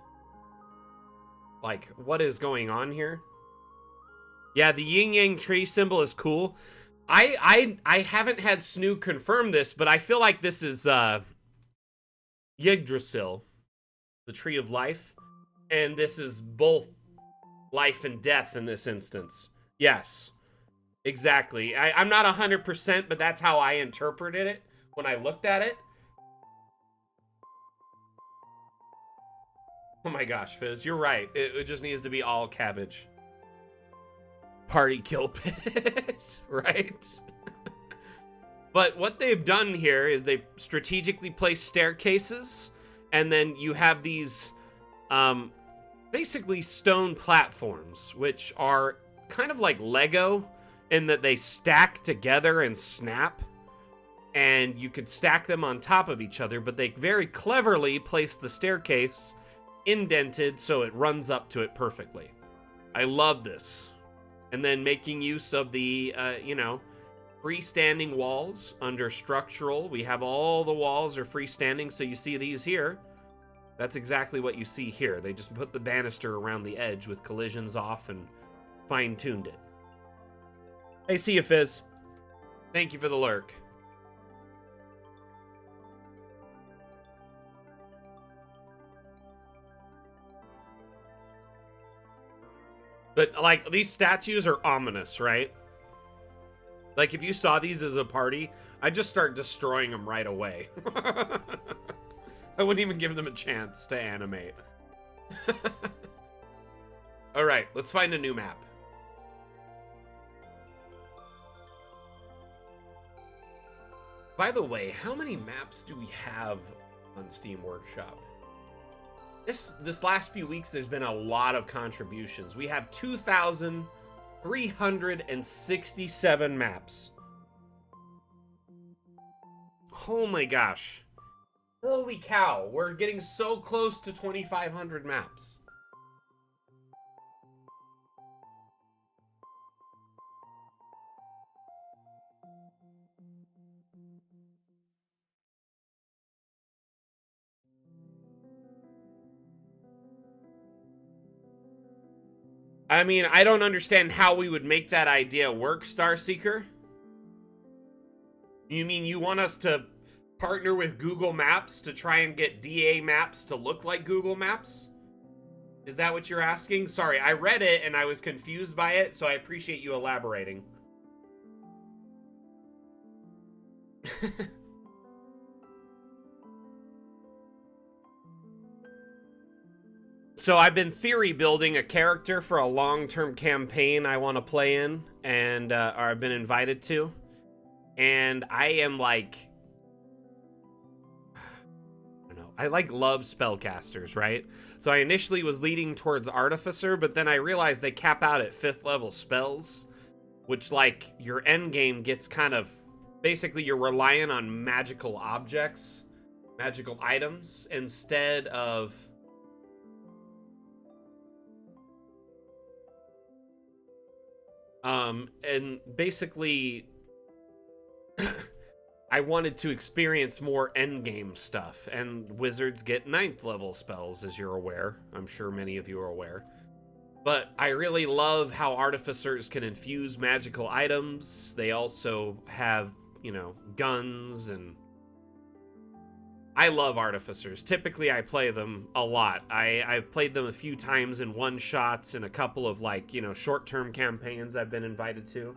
like, what is going on here? Yeah, the yin-yang tree symbol is cool. I haven't had Snoo confirm this, but I feel like this is Yggdrasil, the tree of life, and this is both life and death in this instance. Yes, exactly. I'm not 100%, but that's how I interpreted it when I looked at it. Oh my gosh, Fizz, you're right. It just needs to be all cabbage. Party kill pit, right? But what they've done here is they've strategically placed staircases, and then you have these basically stone platforms, which are kind of like Lego in that they stack together and snap, and you could stack them on top of each other, but they very cleverly place the staircase indented so it runs up to it perfectly. I love this. And then making use of the, you know, freestanding walls under structural. We have all the walls are freestanding, so you see these here. That's exactly what you see here. They just put the banister around the edge with collisions off and fine-tuned it. Hey, see you, Fizz. Thank you for the lurk. But, like, these statues are ominous, right? Like, if you saw these as a party, I'd just start destroying them right away. I wouldn't even give them a chance to animate. Alright, let's find a new map. By the way, how many maps do we have on Steam Workshop? This last few weeks, there's been a lot of contributions. We have 2,367 maps. Oh my gosh. Holy cow, we're getting so close to 2,500 maps. I mean, I don't understand how we would make that idea work, Starseeker. You mean you want us to partner with Google Maps to try and get DA maps to look like Google Maps? Is that what you're asking? Sorry, I read it and I was confused by it, so I appreciate you elaborating. So I've been theory building a character for a long-term campaign I want to play in, and or I've been invited to, and I am like, I don't know, I like love spellcasters, right? So I initially was leading towards Artificer, but then I realized they cap out at 5th level spells, which, like, your end game gets kind of, basically you're relying on magical objects, magical items, instead of and basically I wanted to experience more endgame stuff, and wizards get 9th level spells, as you're aware. I'm sure many of you are aware. But I really love how artificers can infuse magical items. They also have, you know, guns, and I love artificers. Typically, I play them a lot. I've played them a few times in one-shots and a couple of, like, you know, short-term campaigns I've been invited to.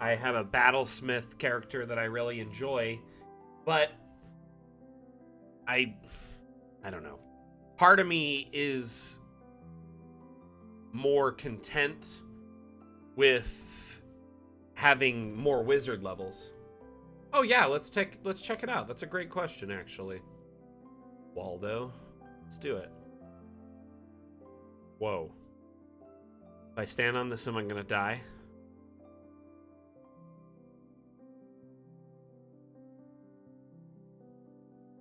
I have a battlesmith character that I really enjoy, but I don't know. Part of me is more content with having more wizard levels. Oh yeah, let's check it out. That's a great question, actually. Waldo, let's do it. Whoa. If I stand on this, am I gonna die?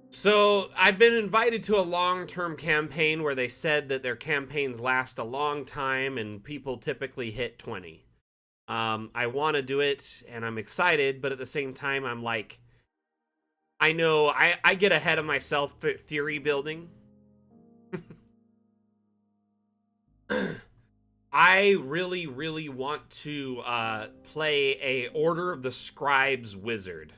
So, I've been invited to a long-term campaign where they said that their campaigns last a long time and people typically hit 20. I want to do it and I'm excited, but at the same time, I'm like, I know I get ahead of myself theory building. I really, really want to play a Order of the Scribes wizard.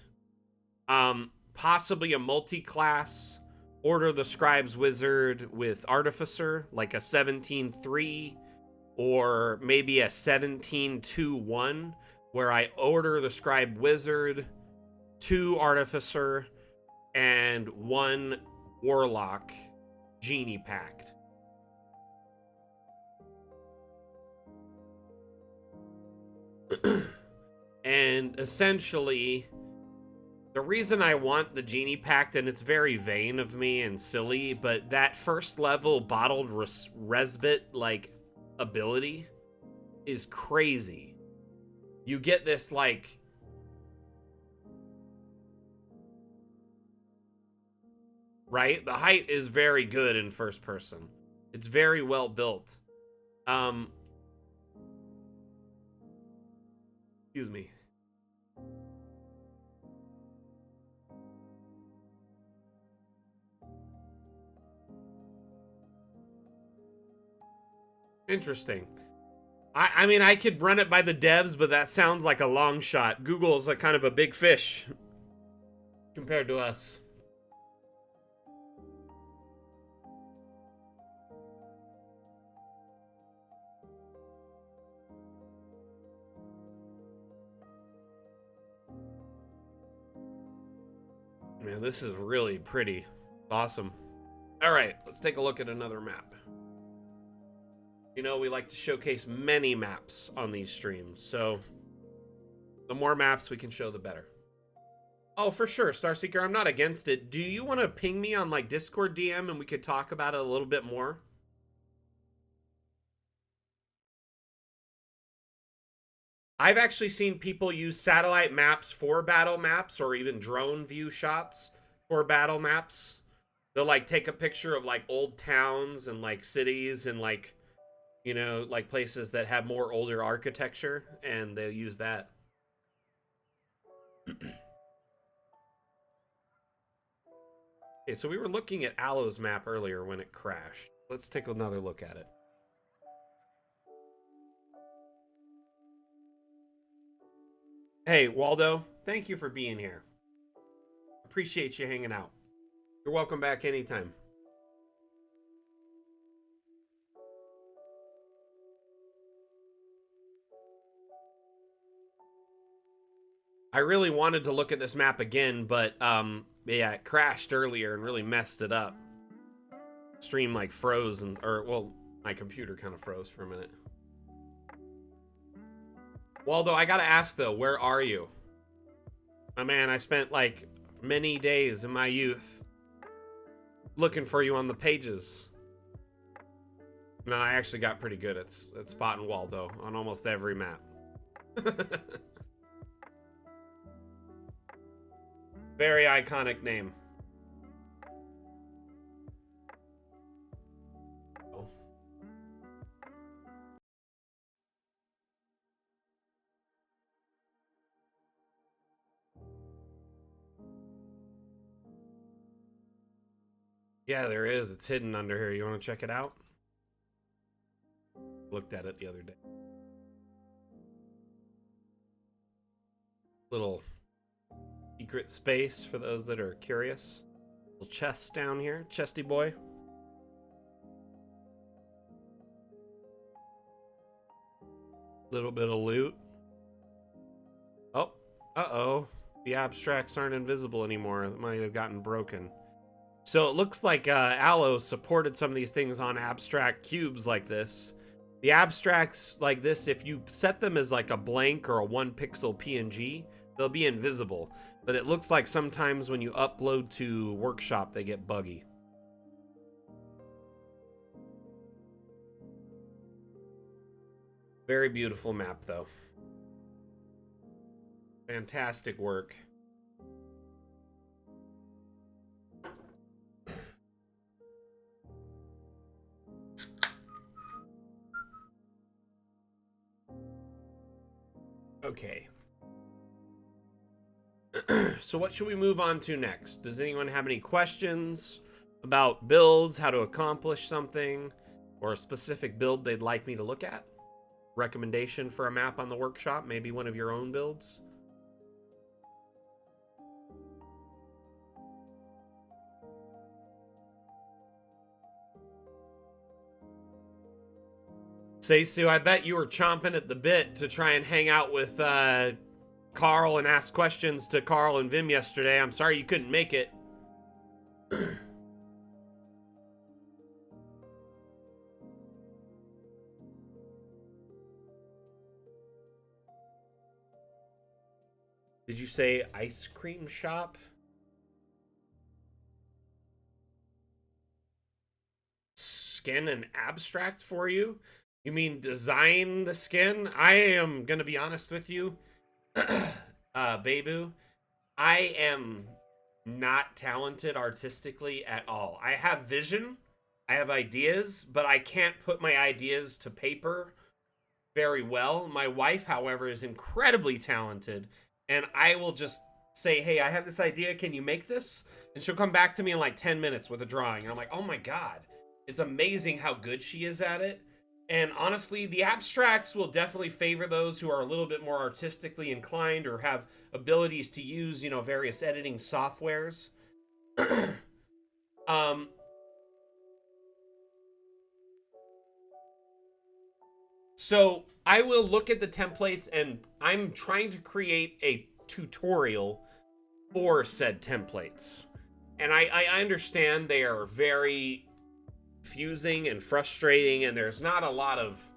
Possibly a multi-class Order of the Scribes wizard with Artificer, like a 17-3, or maybe a 17-2-1, where I Order the Scribe wizard, 2 Artificer, and 1 Warlock Genie Pact. And essentially, the reason I want the Genie Pact, and it's very vain of me and silly, but that first level bottled respite, like, ability is crazy. You get this, like, right? The height is very good in first person. It's very well built. Excuse me. Interesting. I mean, I could run it by the devs, but that sounds like a long shot. Google's like kind of a big fish compared to us. Man, this is really pretty. Awesome. All right, let's take a look at another map. You know, we like to showcase many maps on these streams, so the more maps we can show, the better. Oh, for sure, Starseeker, I'm not against it. Do you want to ping me on, like, Discord DM and we could talk about it a little bit more? I've actually seen people use satellite maps for battle maps, or even drone view shots for battle maps. They'll, like, take a picture of, like, old towns and, like, cities and, like, you know, like, places that have more older architecture, and they'll use that. Okay, so we were looking at Aloe's map earlier when it crashed. Let's take another look at it. Hey, Waldo, thank you for being here. Appreciate you hanging out. You're welcome back anytime. I really wanted to look at this map again, but yeah, it crashed earlier and really messed it up. Stream like froze, and well, my computer kind of froze for a minute. Waldo, I gotta ask though, where are you? My man, I spent like many days in my youth looking for you on the pages. No, I actually got pretty good at spotting Waldo on almost every map. Very iconic name. Yeah, there is. It's hidden under here. You want to check it out? Looked at it the other day. Little secret space for those that are curious. Little chest down here. Chesty boy. Little bit of loot. Oh, uh-oh. The abstracts aren't invisible anymore. It might have gotten broken. So it looks like Aloes supported some of these things on abstract cubes like this. The abstracts like this, if you set them as like a blank or a 1 pixel PNG, they'll be invisible. But it looks like sometimes when you upload to Workshop, they get buggy. Very beautiful map, though. Fantastic work. Okay. So what should we move on to next? Does anyone have any questions about builds, how to accomplish something, or a specific build they'd like me to look at? Recommendation for a map on the Workshop, maybe one of your own builds? Say, Sue, I bet you were chomping at the bit to try and hang out with Carl and ask questions to Carl and Vim yesterday. I'm sorry you couldn't make it. Did you say ice cream shop? Skin an abstract for you? You mean design the skin? I am gonna be honest with you, Babu. I am not talented artistically at all. I have vision, I have ideas, but I can't put my ideas to paper very well. My wife, however, is incredibly talented, and I will just say, hey, I have this idea, can you make this? And she'll come back to me in like 10 minutes with a drawing, and I'm like, oh my god. It's amazing how good she is at it. And honestly, the abstracts will definitely favor those who are a little bit more artistically inclined or have abilities to use, you know, various editing softwares. So I will look at the templates, and I'm trying to create a tutorial for said templates. And I understand they are very confusing and frustrating, and there's not a lot of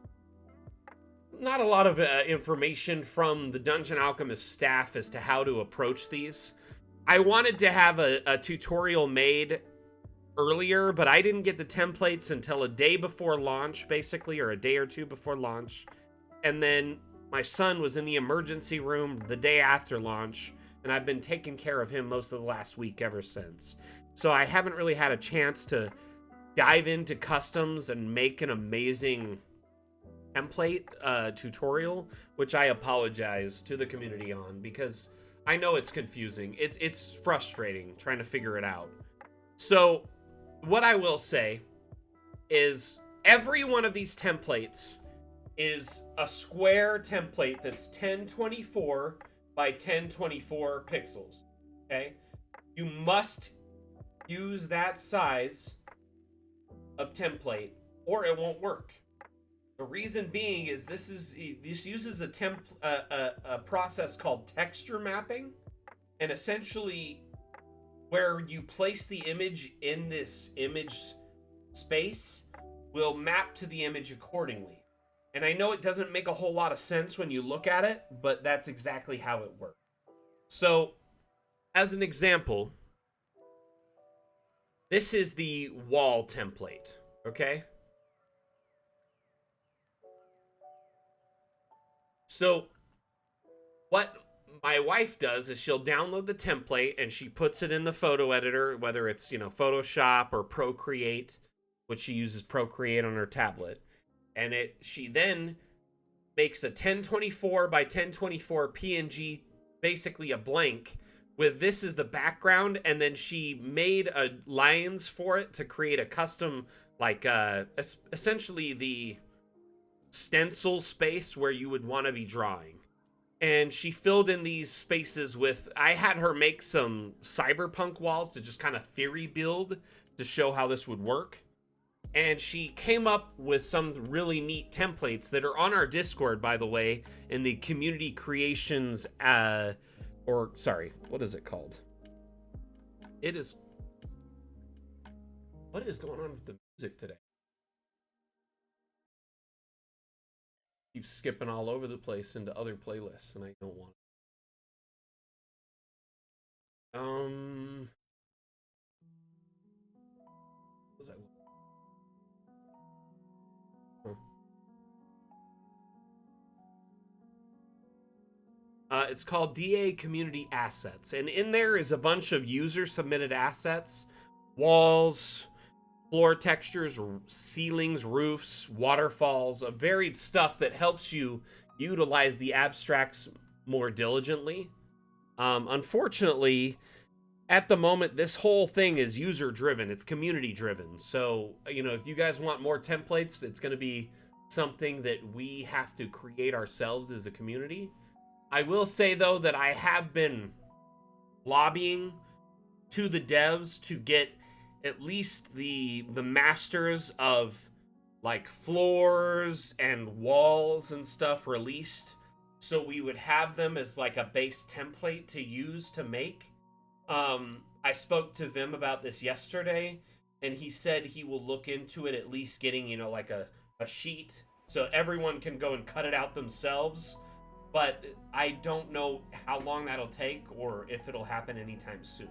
information from the Dungeon Alchemist staff as to how to approach these. I wanted to have a tutorial made earlier, but I didn't get the templates until a day before launch, basically, or a day or two before launch. And then my son was in the emergency room the day after launch, and I've been taking care of him most of the last week ever since. So I haven't really had a chance to dive into customs and make an amazing template tutorial, which I apologize to the community on, because I know it's confusing. It's frustrating trying to figure it out. So what I will say is every one of these templates is a square template that's 1024 by 1024 pixels. Okay? You must use that size of template or it won't work. The reason being is this uses a process called texture mapping, and essentially where you place the image in this image space will map to the image accordingly. And I know it doesn't make a whole lot of sense when you look at it, but that's exactly how it works. So, as an example, this is the wall template, okay? So, what my wife does is she'll download the template and she puts it in the photo editor, whether it's, you know, Photoshop or Procreate, which she uses Procreate on her tablet. And she then makes a 1024 by 1024 PNG, basically a blank, with this as the background, and then she made lines for it to create a custom, like essentially the stencil space where you would want to be drawing. And she filled in these spaces with, I had her make some cyberpunk walls to just kind of theory build to show how this would work. And she came up with some really neat templates that are on our Discord, by the way, in the community creations, or sorry, what is it called? It is, what is going on with the music today? Keep skipping all over the place into other playlists, and I don't want it. What was I? It's called DA Community Assets, and in there is a bunch of user-submitted assets, walls, floor textures, ceilings, roofs, waterfalls, of varied stuff that helps you utilize the abstracts more diligently. Unfortunately, at the moment, this whole thing is user-driven. It's community-driven. So, you know, if you guys want more templates, it's going to be something that we have to create ourselves as a community. I will say, though, that I have been lobbying to the devs to get at least the masters of, like, floors and walls and stuff released, so we would have them as, like, a base template to use to make. I spoke to Vim about this yesterday, and he said he will look into it, at least getting, you know, like a sheet so everyone can go and cut it out themselves. But I don't know how long that'll take or if it'll happen anytime soon.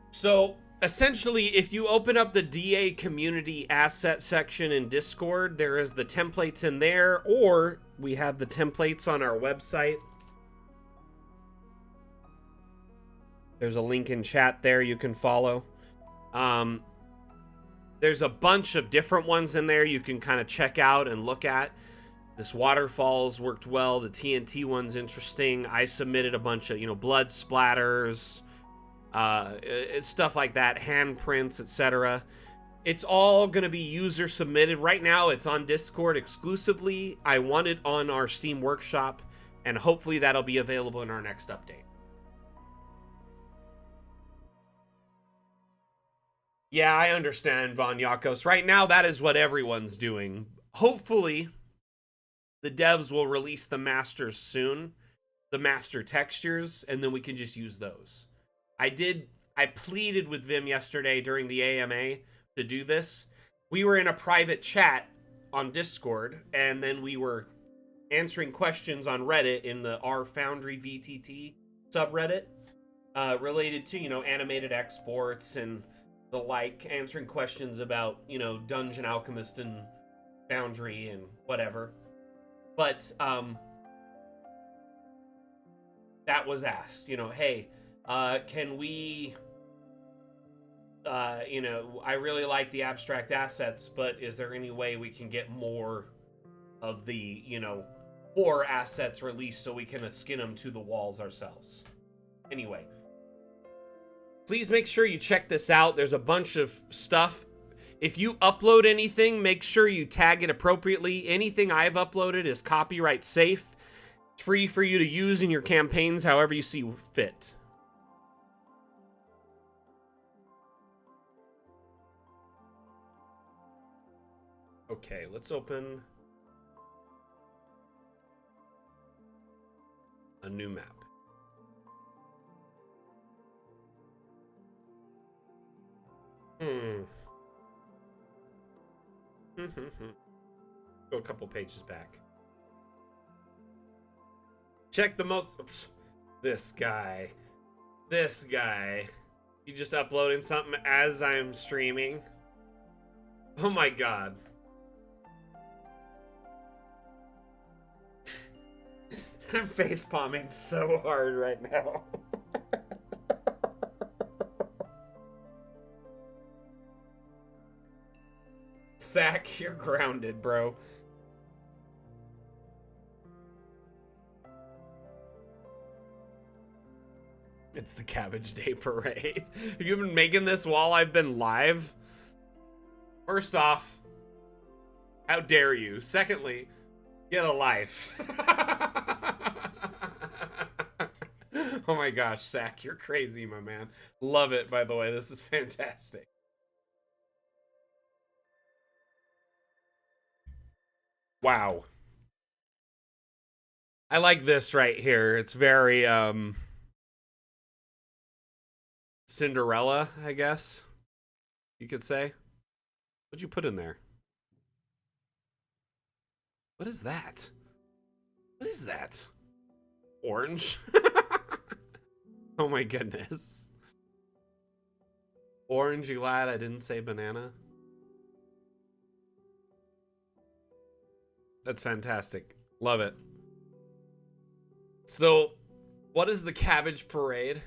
So essentially, if you open up the DA community asset section in Discord, there is the templates in there, or we have the templates on our website. There's a link in chat there you can follow. There's a bunch of different ones in there you can kind of check out and look at. This waterfalls worked well. The TNT one's interesting. I submitted a bunch of, you know, blood splatters, stuff like that, handprints, etc. It's all going to be user submitted. Right now, it's on Discord exclusively. I want it on our Steam Workshop, and hopefully that'll be available in our next update. Yeah, I understand, Von Yakos. Right now, that is what everyone's doing. Hopefully, the devs will release the masters soon, the master textures, and then we can just use those. I pleaded with Vim yesterday during the AMA to do this. We were in a private chat on Discord, and then we were answering questions on Reddit in the R Foundry VTT subreddit, related to, you know, animated exports and the like, answering questions about, you know, Dungeon Alchemist and Foundry and whatever. But that was asked, you know, hey, can we, you know, I really like the abstract assets, but is there any way we can get more of the, you know, core assets released so we can skin them to the walls ourselves? Anyway, please make sure you check this out. There's a bunch of stuff. If you upload anything, make sure you tag it appropriately. Anything I've uploaded is copyright safe. It's free for you to use in your campaigns however you see fit. Okay, let's open a new map. Go a couple pages back. Check the most... Oops. This guy. You just uploading something as I'm streaming? Oh my god. I'm facepalming so hard right now. Sack, you're grounded, bro. It's the Cabbage Day Parade. Have you been making this while I've been live? First off, how dare you? Secondly, get a life. Oh my gosh, Sack, you're crazy, my man. Love it, by the way. This is fantastic. Wow. I like this right here. It's very, Cinderella, I guess you could say. What'd you put in there? What is that? What is that? Orange? Oh my goodness. Orange, you glad I didn't say banana? That's fantastic. Love it. So, what is the Cabbage Parade?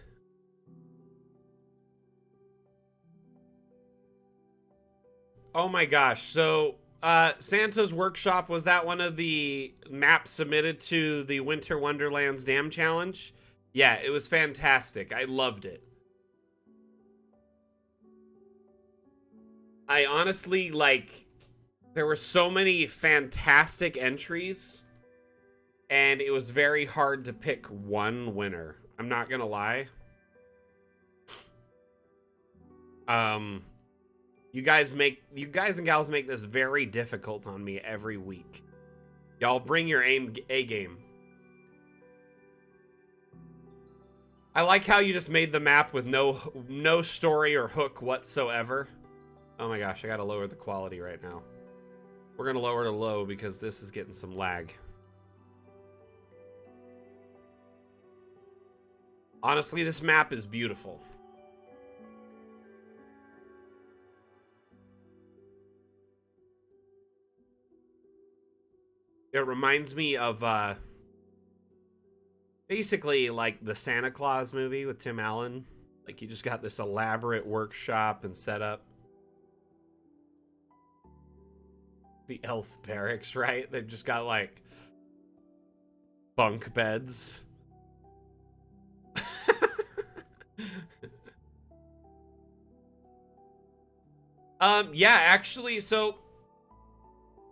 Oh my gosh. So, Santa's Workshop, was that one of the maps submitted to the Winter Wonderland's Dam Challenge? Yeah, it was fantastic. I loved it. I honestly, like, there were so many fantastic entries, and it was very hard to pick one winner. I'm not gonna lie. You guys and gals make this very difficult on me every week. Y'all bring your A game. I like how you just made the map with no story or hook whatsoever. Oh my gosh, I gotta lower the quality right now. We're gonna lower to low because this is getting some lag. Honestly, this map is beautiful. It reminds me of basically like the Santa Claus movie with Tim Allen. Like, you just got this elaborate workshop and setup. The elf barracks, right? They've just got like bunk beds. Yeah, actually, so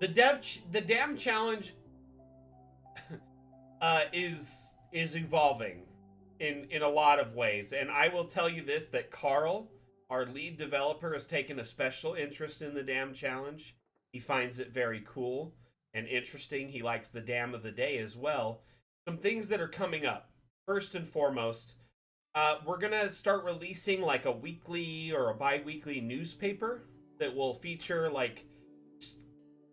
the Dam Challenge is evolving in a lot of ways, and I will tell you this, that Carl, our lead developer, has taken a special interest in the Dam Challenge. He finds it very cool and interesting. He likes the Dam of the Day as well. Some things that are coming up. First and foremost, we're gonna start releasing like a weekly or a bi-weekly newspaper that will feature like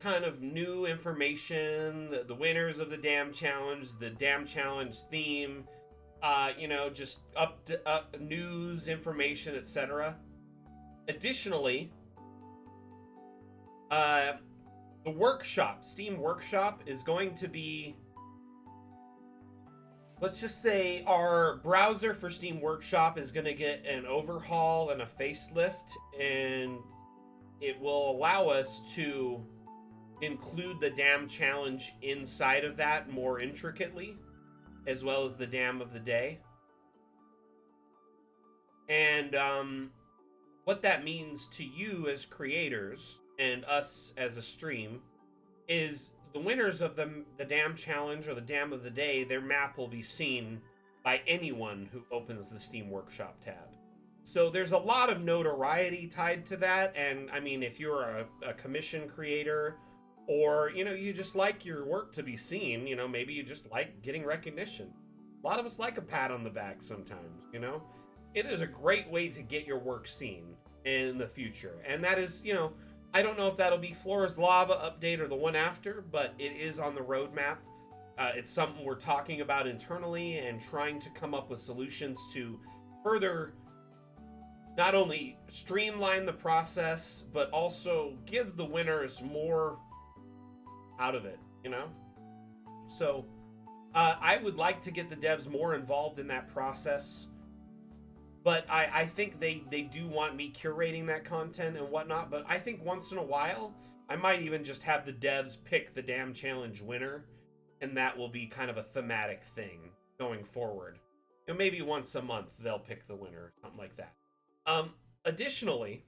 kind of new information, the winners of the Dam Challenge, the Dam Challenge theme, you know, just up news, information, etc. Additionally, the workshop, Steam Workshop, is going to be, let's just say our browser for Steam Workshop is going to get an overhaul and a facelift, and it will allow us to include the Dam Challenge inside of that more intricately, as well as the Dam of the Day. And what that means to you as creators and us as a stream is the winners of the Dam Challenge or the Dam of the Day, their map will be seen by anyone who opens the Steam Workshop tab. So there's a lot of notoriety tied to that, and I mean, if you're a commission creator, or, you know, you just like your work to be seen, you know, maybe you just like getting recognition. A lot of us like a pat on the back sometimes, you know? It is a great way to get your work seen in the future. And that is, you know, I don't know if that'll be Flora's Lava update or the one after, but it is on the roadmap. It's something we're talking about internally and trying to come up with solutions to further not only streamline the process, but also give the winners more out of it, you know? So I would like to get the devs more involved in that process, but I think they do want me curating that content and whatnot. But I think once in a while I might even just have the devs pick the damn challenge winner, and that will be kind of a thematic thing going forward. You know, maybe once a month they'll pick the winner, something like that. Additionally,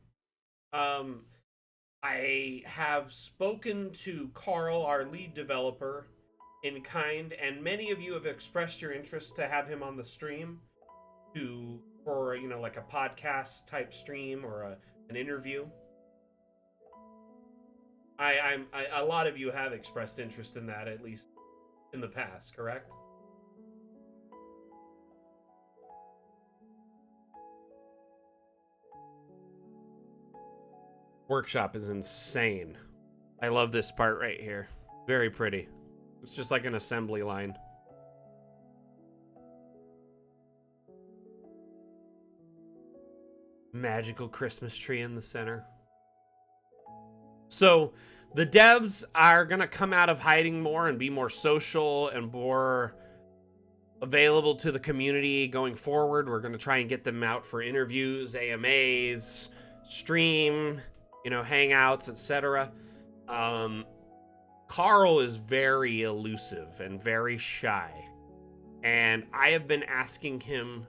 I have spoken to Carl, our lead developer, in kind, and many of you have expressed your interest to have him on the stream for you know, like a podcast type stream or an interview. A lot of you have expressed interest in that, at least in the past, correct? Workshop is insane. I love this part right here. Very pretty. It's just like an assembly line. Magical Christmas tree in the center. So the devs are going to come out of hiding more and be more social and more available to the community going forward. We're going to try and get them out for interviews, AMAs, stream, you know, hangouts, etc. Carl is very elusive and very shy. And I have been asking him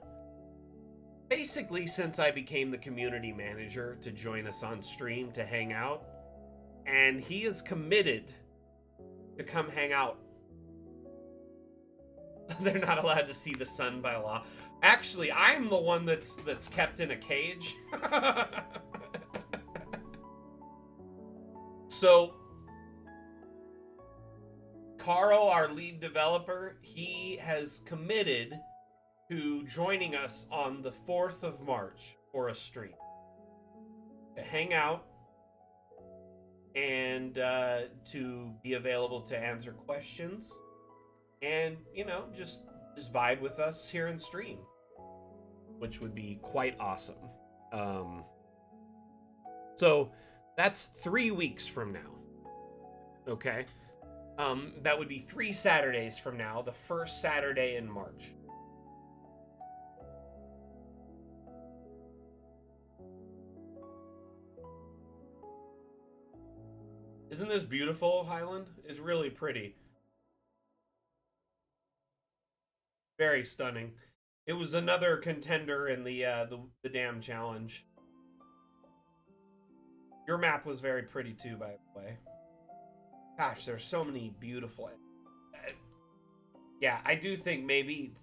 basically since I became the community manager to join us on stream to hang out. And he is committed to come hang out. They're not allowed to see the sun by law. Actually, I'm the one that's kept in a cage. So, Carl, our lead developer, he has committed to joining us on the 4th of March for a stream. To hang out and to be available to answer questions and, you know, just vibe with us here in stream, which would be quite awesome. So that's 3 weeks from now. Okay. That would be 3 Saturdays from now, the first Saturday in March. Isn't this beautiful, Highland? It's really pretty. Very stunning. It was another contender in the damn challenge. Your map was very pretty too, by the way. Gosh, there's so many beautiful... Yeah, I do think maybe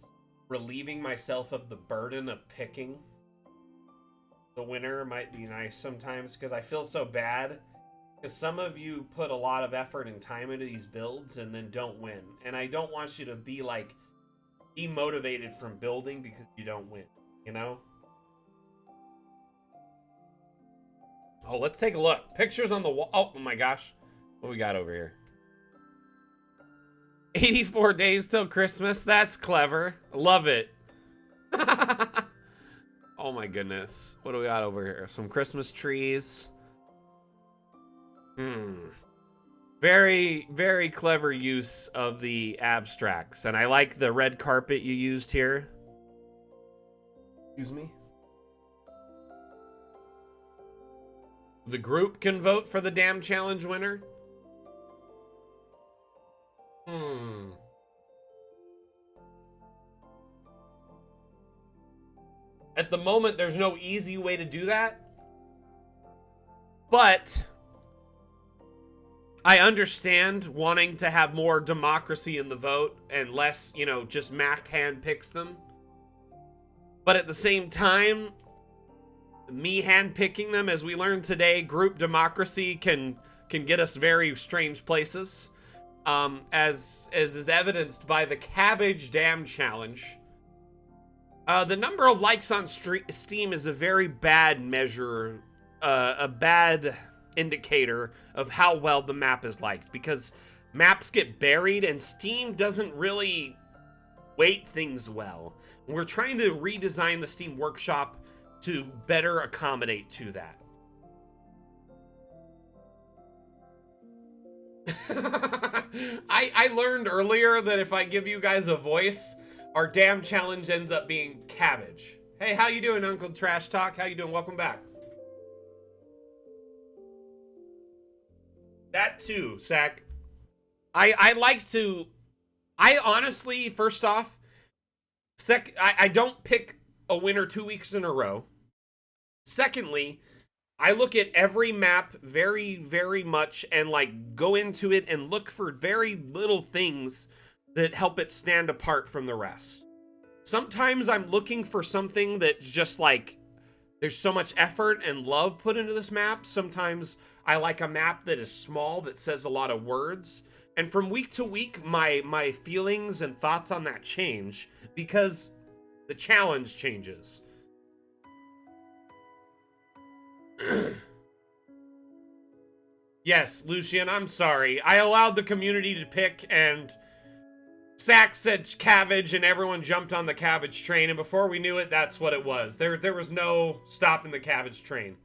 relieving myself of the burden of picking the winner might be nice sometimes, because I feel so bad. Because some of you put a lot of effort and time into these builds and then don't win. And I don't want you to be, like, demotivated from building because you don't win, you know? Oh, let's take a look. Pictures on the wall. Oh my gosh. What we got over here? 84 days till Christmas. That's clever. Love it. Oh my goodness. What do we got over here? Some Christmas trees. Very, very clever use of the abstracts. And I like the red carpet you used here. Excuse me. The group can vote for the damn challenge winner. At the moment, there's no easy way to do that. But I understand wanting to have more democracy in the vote and less, you know, just Mac hand picks them. But at the same time, me hand picking them, as we learned today, group democracy can get us very strange places. As is evidenced by the Cabbage Day challenge. The number of likes on Steam is a very bad measure, a bad indicator of how well the map is liked, because maps get buried and Steam doesn't really weight things well. We're trying to redesign the Steam Workshop to better accommodate to that. I learned earlier that if I give you guys a voice, our damn challenge ends up being cabbage. Hey, how you doing, Uncle Trash Talk? How you doing? Welcome back. That too, Zach. I like to. I honestly, first off, I don't pick a winner 2 weeks in a row. Secondly, I look at every map very, very much and like go into it and look for very little things that help it stand apart from the rest. Sometimes I'm looking for something that's just like there's so much effort and love put into this map. Sometimes I like a map that is small that says a lot of words. And from week to week, my feelings and thoughts on that change because the challenge changes. Yes, Lucian, I'm sorry. I allowed the community to pick, and Zach said cabbage, and everyone jumped on the cabbage train, and before we knew it, that's what it was. There was no stopping the cabbage train.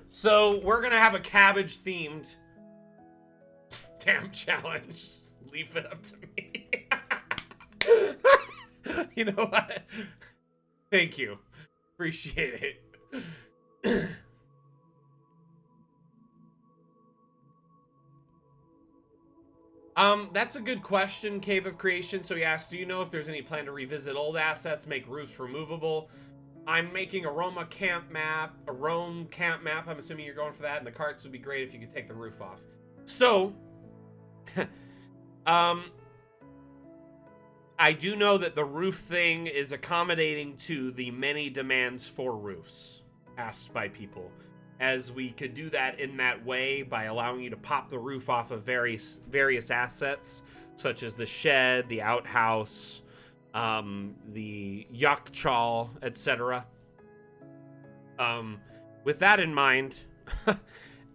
So, we're gonna have a cabbage-themed damn challenge. Just leave it up to me. You know what? Thank you. Appreciate it. That's a good question, Cave of Creation. So he asked, do you know if there's any plan to revisit old assets, make roofs removable? I'm making a Rome camp map. I'm assuming you're going for that, and the carts would be great if you could take the roof off. So, I do know that the roof thing is accommodating to the many demands for roofs asked by people, as we could do that in that way by allowing you to pop the roof off of various assets, such as the shed, the outhouse, the yakchal, etc. With that in mind,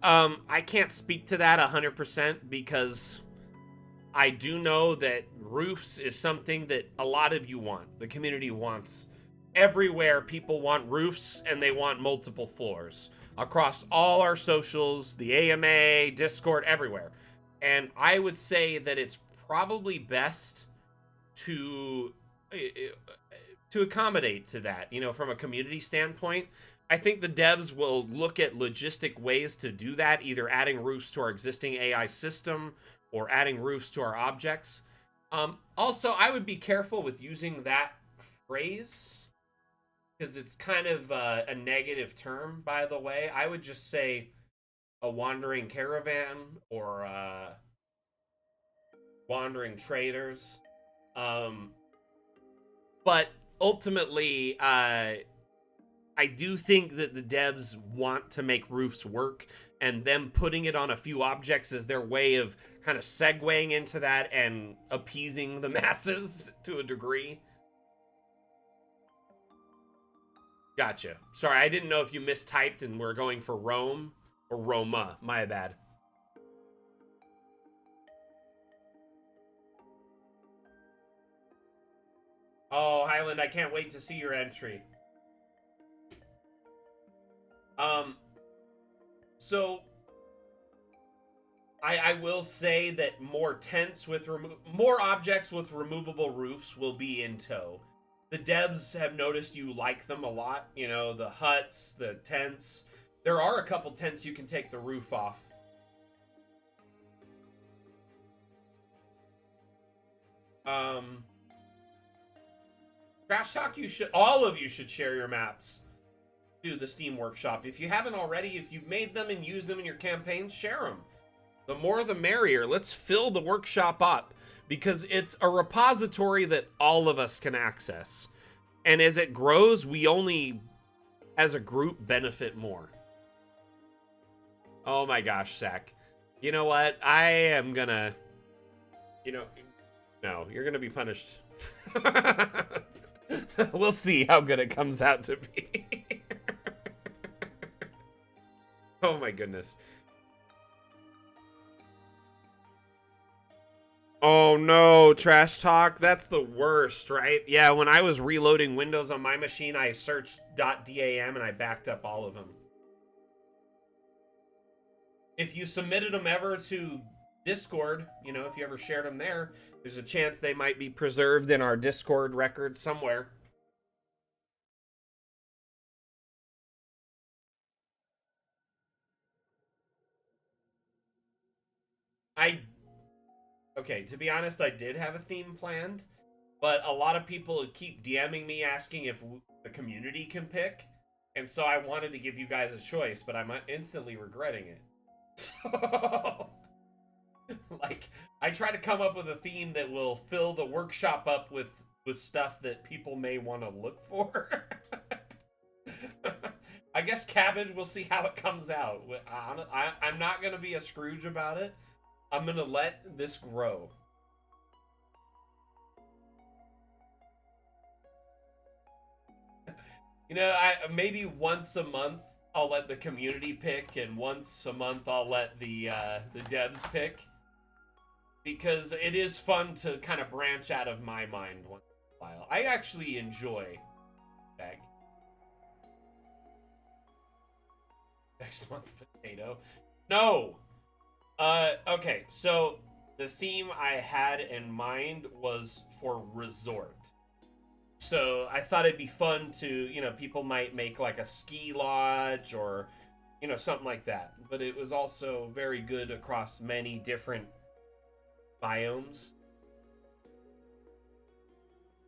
I can't speak to that 100% because I do know that roofs is something that a lot of you want. The community wants. Everywhere people want roofs, and they want multiple floors across all our socials, the AMA, Discord, everywhere. And I would say that it's probably best to accommodate to that, you know, from a community standpoint. I think the devs will look at logistic ways to do that, either adding roofs to our existing AI system or adding roofs to our objects. Also, I would be careful with using that phrase because it's kind of a negative term, by the way. I would just say a wandering caravan or wandering traders. But ultimately, I do think that the devs want to make roofs work, and them putting it on a few objects is their way of kind of segueing into that and appeasing the masses to a degree. Gotcha. Sorry, I didn't know if you mistyped and we're going for Rome or Roma. My bad. Oh, Highland, I can't wait to see your entry. So I will say that more tents with more objects with removable roofs will be in tow. The devs have noticed you like them a lot. You know, the huts, the tents. There are a couple tents you can take the roof off. Trash Talk, all of you should share your maps to the Steam Workshop. If you haven't already, if you've made them and used them in your campaigns, share them. The more the merrier. Let's fill the workshop up because it's a repository that all of us can access. And as it grows, we only, as a group, benefit more. Oh my gosh, Zach. You know what? I am gonna... You know... No, you're gonna be punished. We'll see how good it comes out to be. Oh my goodness. Oh no, Trash Talk, that's the worst, right? Yeah, when I was reloading Windows on my machine, I searched .dam and I backed up all of them. If you submitted them ever to Discord, you know, if you ever shared them there, there's a chance they might be preserved in our Discord records somewhere. Okay, to be honest, I did have a theme planned, but a lot of people keep DMing me asking if the community can pick, and so I wanted to give you guys a choice, but I'm instantly regretting it. So, like, I try to come up with a theme that will fill the workshop up with stuff that people may want to look for. I guess Cabbage, we'll see how it comes out. I'm not going to be a Scrooge about it. I'm going to let this grow. You know, maybe once a month I'll let the community pick, and once a month I'll let the devs pick, because it is fun to kind of branch out of my mind once in a while. I actually enjoy that. Next month, potato. No. Okay, so the theme I had in mind was for resort. So I thought it'd be fun to, you know, people might make like a ski lodge or, you know, something like that. But it was also very good across many different biomes.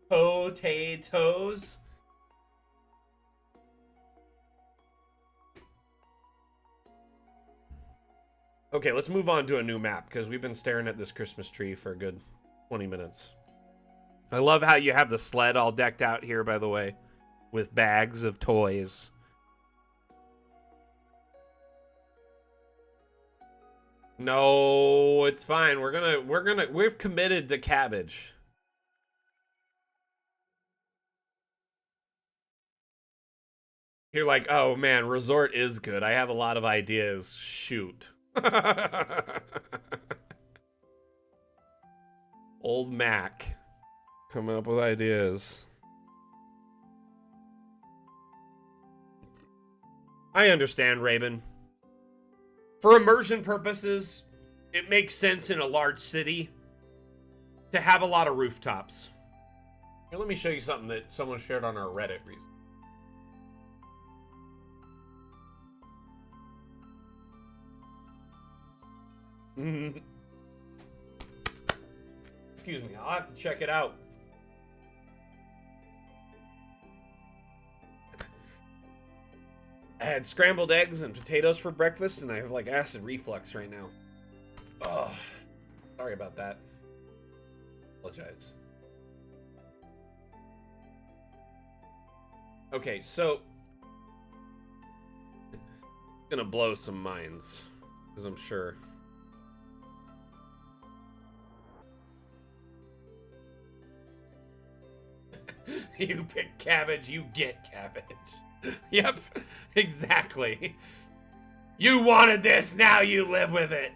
Potatoes. Okay, let's move on to a new map, because we've been staring at this Christmas tree for a good 20 minutes. I love how you have the sled all decked out here, by the way, with bags of toys. No, it's fine. We're committed to Cabbage. You're like, oh man, resort is good. I have a lot of ideas. Shoot. Old Mac coming up with ideas. I understand, Raven. For immersion purposes, it makes sense in a large city to have a lot of rooftops. Here, let me show you something that someone shared on our Reddit recently. Excuse me, I'll have to check it out. I had scrambled eggs and potatoes for breakfast, and I have like acid reflux right now. Oh, sorry about that. Apologize. Okay, so gonna blow some minds, because I'm sure. You pick Cabbage, you get Cabbage. Yep, exactly. You wanted this, now you live with it.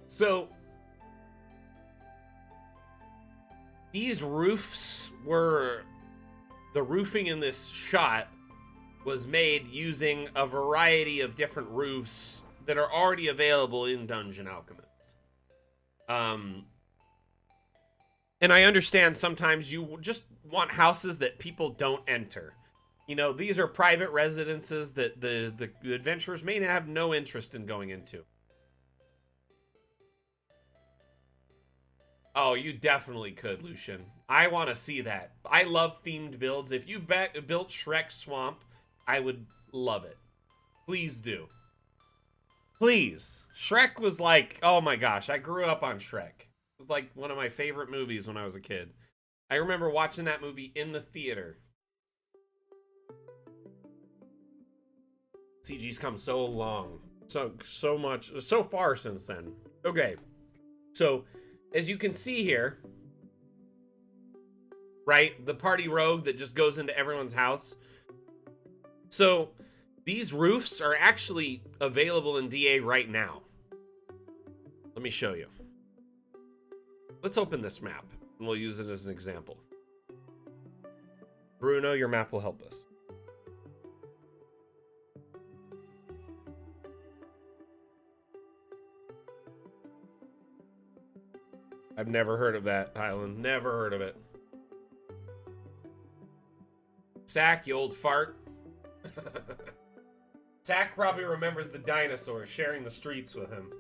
So, these roofs were... The roofing in this shot was made using a variety of different roofs that are already available in Dungeon Alchemist. And I understand sometimes you just want houses that people don't enter. You know, these are private residences that the adventurers may have no interest in going into. Oh, you definitely could, Lucian. I want to see that. I love themed builds. If you built Shrek Swamp, I would love it. Please do. Please. Shrek was like, oh my gosh, I grew up on Shrek. It was like one of my favorite movies when I was a kid. I remember watching that movie in the theater. CG's come so long. So much. So far since then. Okay. So, as you can see here, right? The party rogue that just goes into everyone's house. So, these roofs are actually available in DA right now. Let me show you. Let's open this map, and we'll use it as an example. Bruno, your map will help us. I've never heard of that island. Never heard of it. Sack, you old fart. Zach probably remembers the dinosaur sharing the streets with him.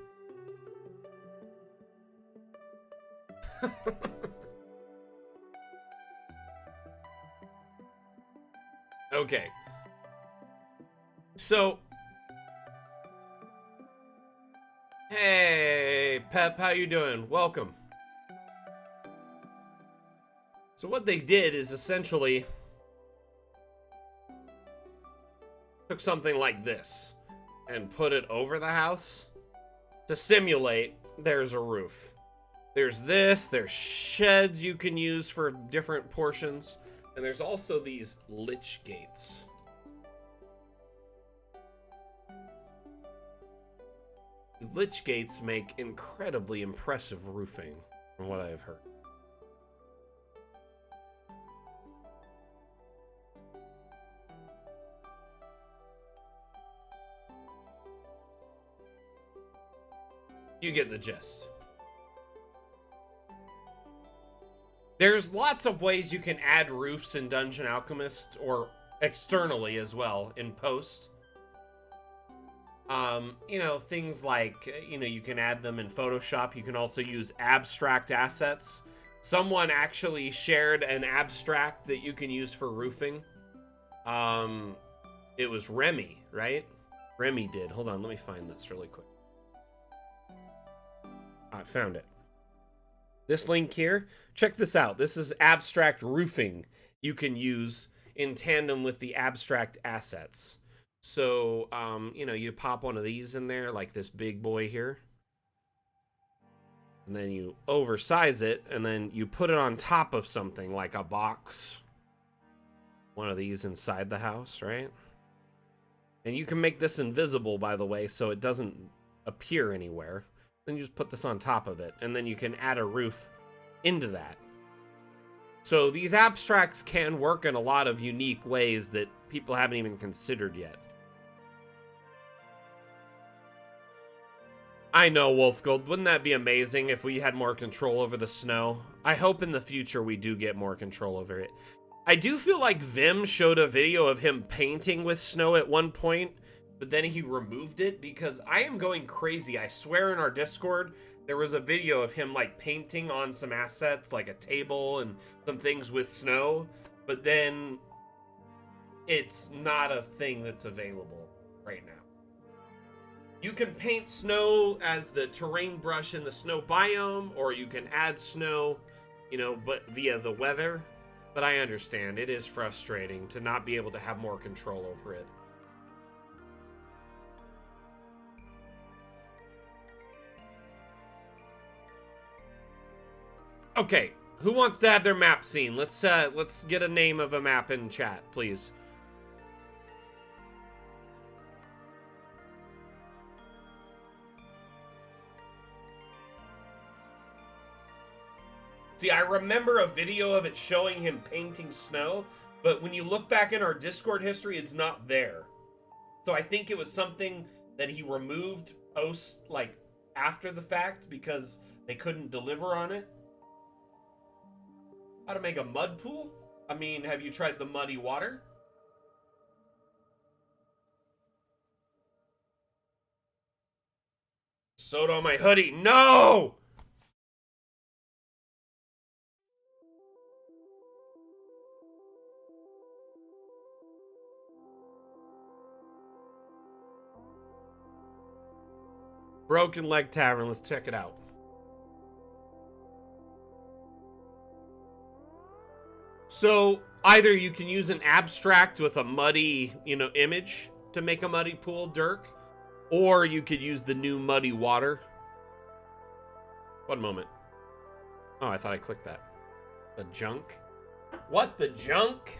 Okay. So, hey, Pep, how you doing? Welcome. So what they did is essentially took something like this and put it over the house to simulate there's a roof. There's this, there's sheds you can use for different portions, and there's also these lich gates. These lich gates make incredibly impressive roofing, from what I've heard. You get the gist. There's lots of ways you can add roofs in Dungeon Alchemist, or externally as well, in post. You know, things like, you know, you can add them in Photoshop. You can also use abstract assets. Someone actually shared an abstract that you can use for roofing. It was Remy, right? Remy did. Hold on, let me find this really quick. I found it. This link here, check this out. This is abstract roofing you can use in tandem with the abstract assets. So, you know, you pop one of these in there, like this big boy here. And then you oversize it, and then you put it on top of something like a box. One of these inside the house, right? And you can make this invisible, by the way, so it doesn't appear anywhere. Then you just put this on top of it, and then you can add a roof into that. So these abstracts can work in a lot of unique ways that people haven't even considered yet. I know, Wolfgold. Wouldn't that be amazing if we had more control over the snow? I hope in the future we do get more control over it. I do feel like Vim showed a video of him painting with snow at one point, but then he removed it because I am going crazy. I swear in our Discord, there was a video of him like painting on some assets, like a table and some things with snow, but then it's not a thing that's available right now. You can paint snow as the terrain brush in the snow biome, or you can add snow, you know, but via the weather. But I understand, it is frustrating to not be able to have more control over it. Okay, who wants to have their map seen? Let's get a name of a map in chat, please. See, I remember a video of it showing him painting snow, but when you look back in our Discord history, it's not there. So I think it was something that he removed post, like, after the fact because they couldn't deliver on it. How to make a mud pool? I mean, have you tried the muddy water? Soda on my hoodie. No! Broken Leg Tavern. Let's check it out. So either you can use an abstract with a muddy, you know, image to make a muddy pool, Dirk, or you could use the new muddy water. One moment. Oh, I thought I clicked that. The junk? What the junk?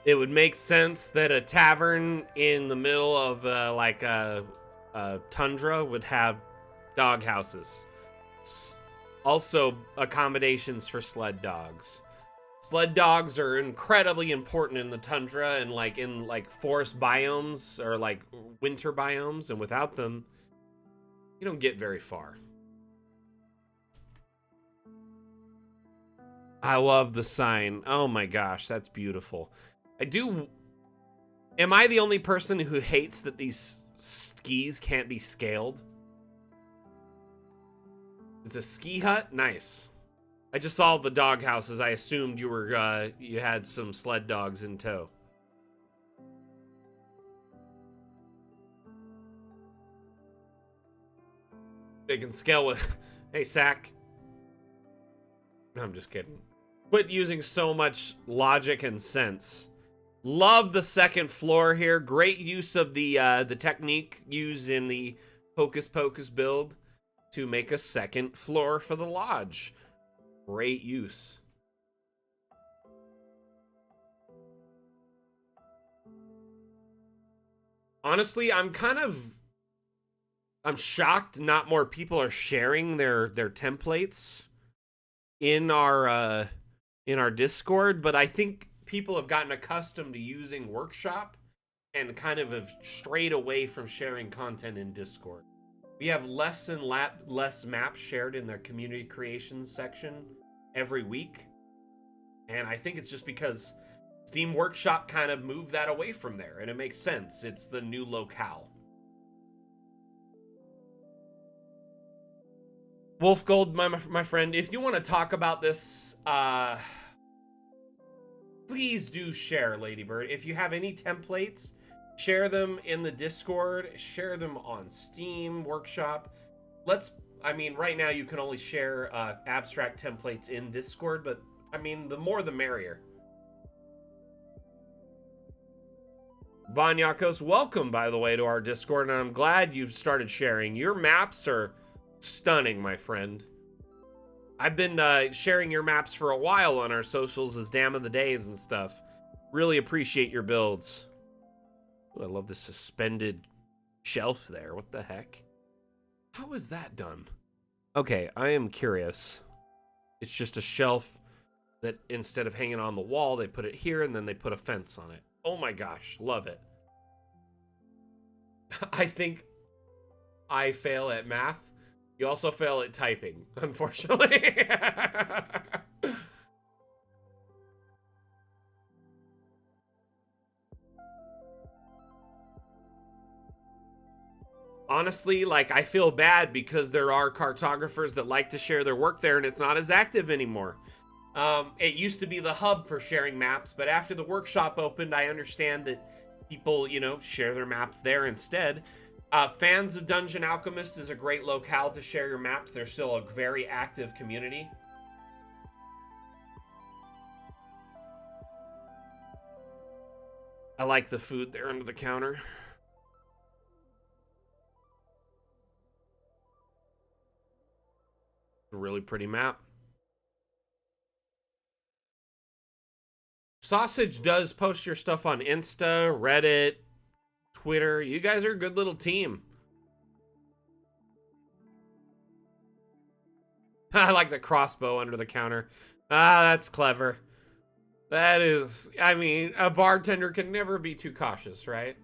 It would make sense that a tavern in the middle of like a tundra would have dog houses. Also, accommodations for sled dogs. Sled dogs are incredibly important in the tundra and like in like forest biomes or like winter biomes, and without them, You don't get very far. I love the sign. Oh my gosh, that's beautiful. I do... Am I the only person who hates that these skis can't be scaled? It's a ski hut? Nice. I just saw the dog houses. I assumed you were, you had some sled dogs in tow. They can scale with... Hey, Sack. No, I'm just kidding. Quit using so much logic and sense. Love the second floor here. Great use of the technique used in the Hocus Pocus build to make a second floor for the lodge. Great use. Honestly, I'm shocked not more people are sharing their templates in our Discord, but I think people have gotten accustomed to using Workshop and kind of have strayed away from sharing content in Discord. We have less maps shared in their community creations section every week, and I think it's just because Steam Workshop kind of moved that away from there, and it makes sense. It's the new locale. Wolfgold, my friend, if you want to talk about this, please do share, Ladybird. If you have any templates, share them in the Discord, share them on Steam Workshop. I mean, right now you can only share abstract templates in Discord, but I mean, the more the merrier. Von Yakos, welcome, by the way, to our Discord, and I'm glad you've started sharing. Your maps are stunning, my friend. I've been sharing your maps for a while on our socials as Dam of the Days and stuff. Really appreciate your builds. Ooh, I love the suspended shelf there. What the heck? How is that done? Okay, I am curious. It's just a shelf that instead of hanging on the wall, they put it here and then they put a fence on it. Oh my gosh, love it. I think I fail at math. You also fail at typing, unfortunately. Honestly, like, I feel bad because there are cartographers that like to share their work there and it's not as active anymore. It used to be the hub for sharing maps, but after the workshop opened, I understand that people, you know, share their maps there instead. Fans of Dungeon Alchemist is a great locale to share your maps. They're still a very active community. I like the food there under the counter. A really pretty map. Sausage does post your stuff on Insta, Reddit, Twitter. You guys are a good little team. I like the crossbow under the counter. Ah, that's clever. That is, I mean, a bartender can never be too cautious, right?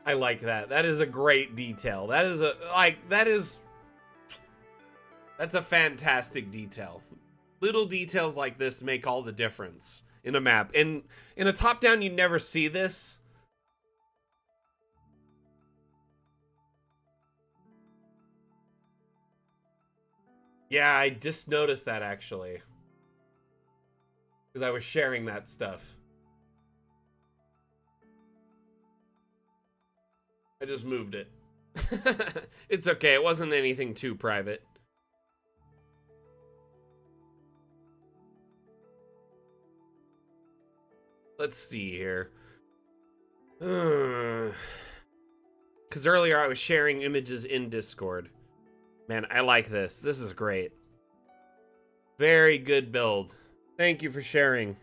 I like that. That is a great detail. That is that's a fantastic detail. Little details like this make all the difference in a map. In a top-down, you never see this. Yeah, I just noticed that, actually. Because I was sharing that stuff. I just moved it. It's okay, it wasn't anything too private. Let's see here. Because earlier I was sharing images in Discord. Man, I like this. This is great. Very good build. Thank you for sharing.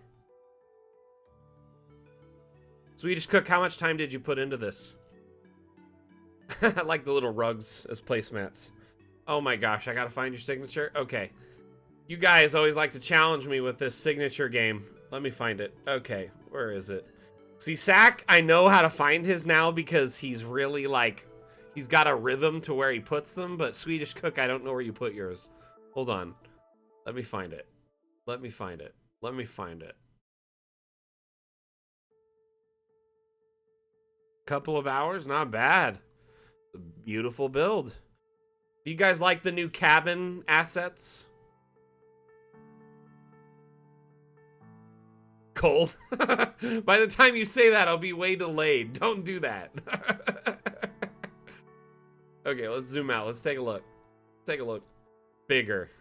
Swedish.Cook, how much time did you put into this? I like the little rugs as placemats. Oh my gosh, I gotta find your signature? Okay. You guys always like to challenge me with this signature game. Let me find it. Okay, where is it? See, Sack, I know how to find his now because he's really like, he's got a rhythm to where he puts them, but Swedish.Cook, I don't know where you put yours. Hold on. Let me find it. Let me find it. Let me find it. Couple of hours, not bad. A beautiful build. Do you guys like the new cabin assets? Cold. By the time you say that, I'll be way delayed. Don't do that. Okay, let's zoom out. Let's take a look. Take a look. Bigger.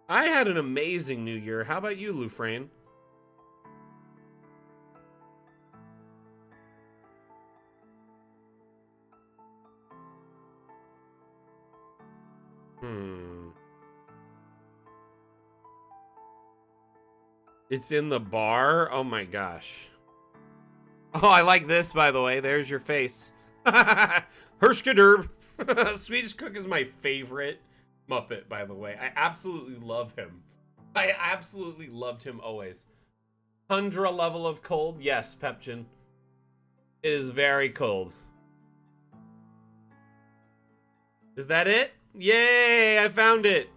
I had an amazing New Year. How about you, Lufrain? It's in the bar? Oh my gosh. Oh, I like this, by the way. There's your face. Hershkaderb. Swedish.Cook is my favorite Muppet, by the way. I absolutely love him. I absolutely loved him always. 100 level of cold? Yes, Pepchin. It is very cold. Is that it? Yay, I found it.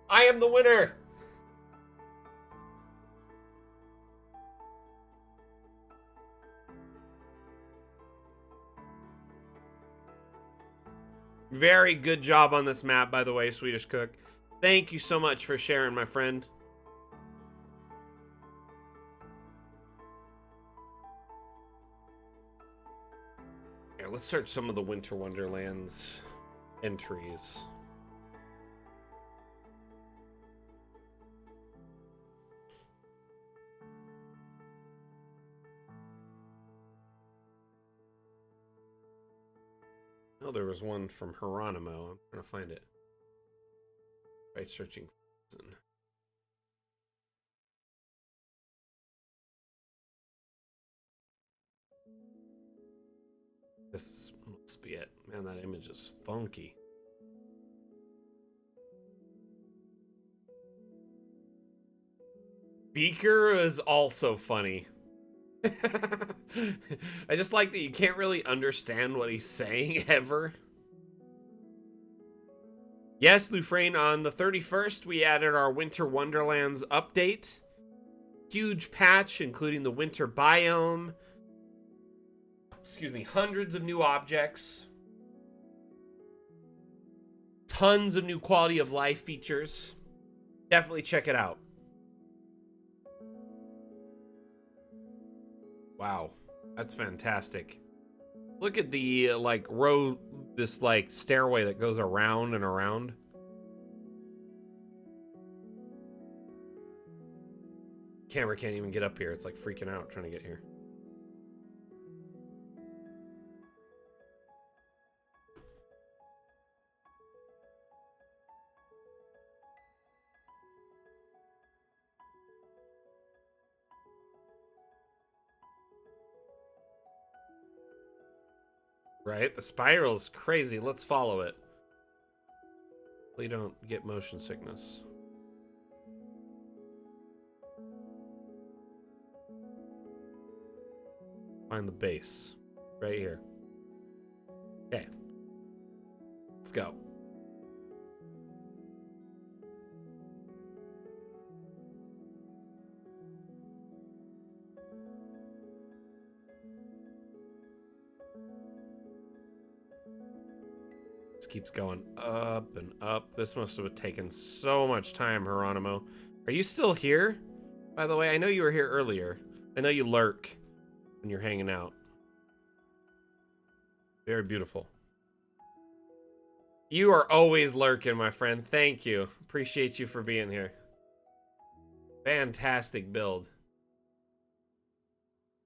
I am the winner. Very good job on this map, by the way, Swedish.Cook. Thank you so much for sharing, my friend. Here, let's search some of the Winter Wonderland's entries. Oh, there was one from Heronimo. I'm trying to find it. By searching. This must be it. Man, that image is funky. Beaker is also funny. I just like that you can't really understand what he's saying ever. Yes, Lufrain, on the 31st, we added our Winter Wonderlands update. Huge patch, including the winter biome. Excuse me, hundreds of new objects. Tons of new quality of life features. Definitely check it out. Wow, that's fantastic. Look at the like road, this like stairway that goes around and around. Camera can't even get up here. It's like freaking out trying to get here. Right? The spiral's crazy. Let's follow it. We don't get motion sickness. Find the base. Right here. Okay. Let's go. Keeps going up and up. This must have taken so much time, Heronimo. Are you still here? By the way, I know you were here earlier. I know you lurk when you're hanging out. Very beautiful. You are always lurking, my friend. Thank you. Appreciate you for being here. Fantastic build.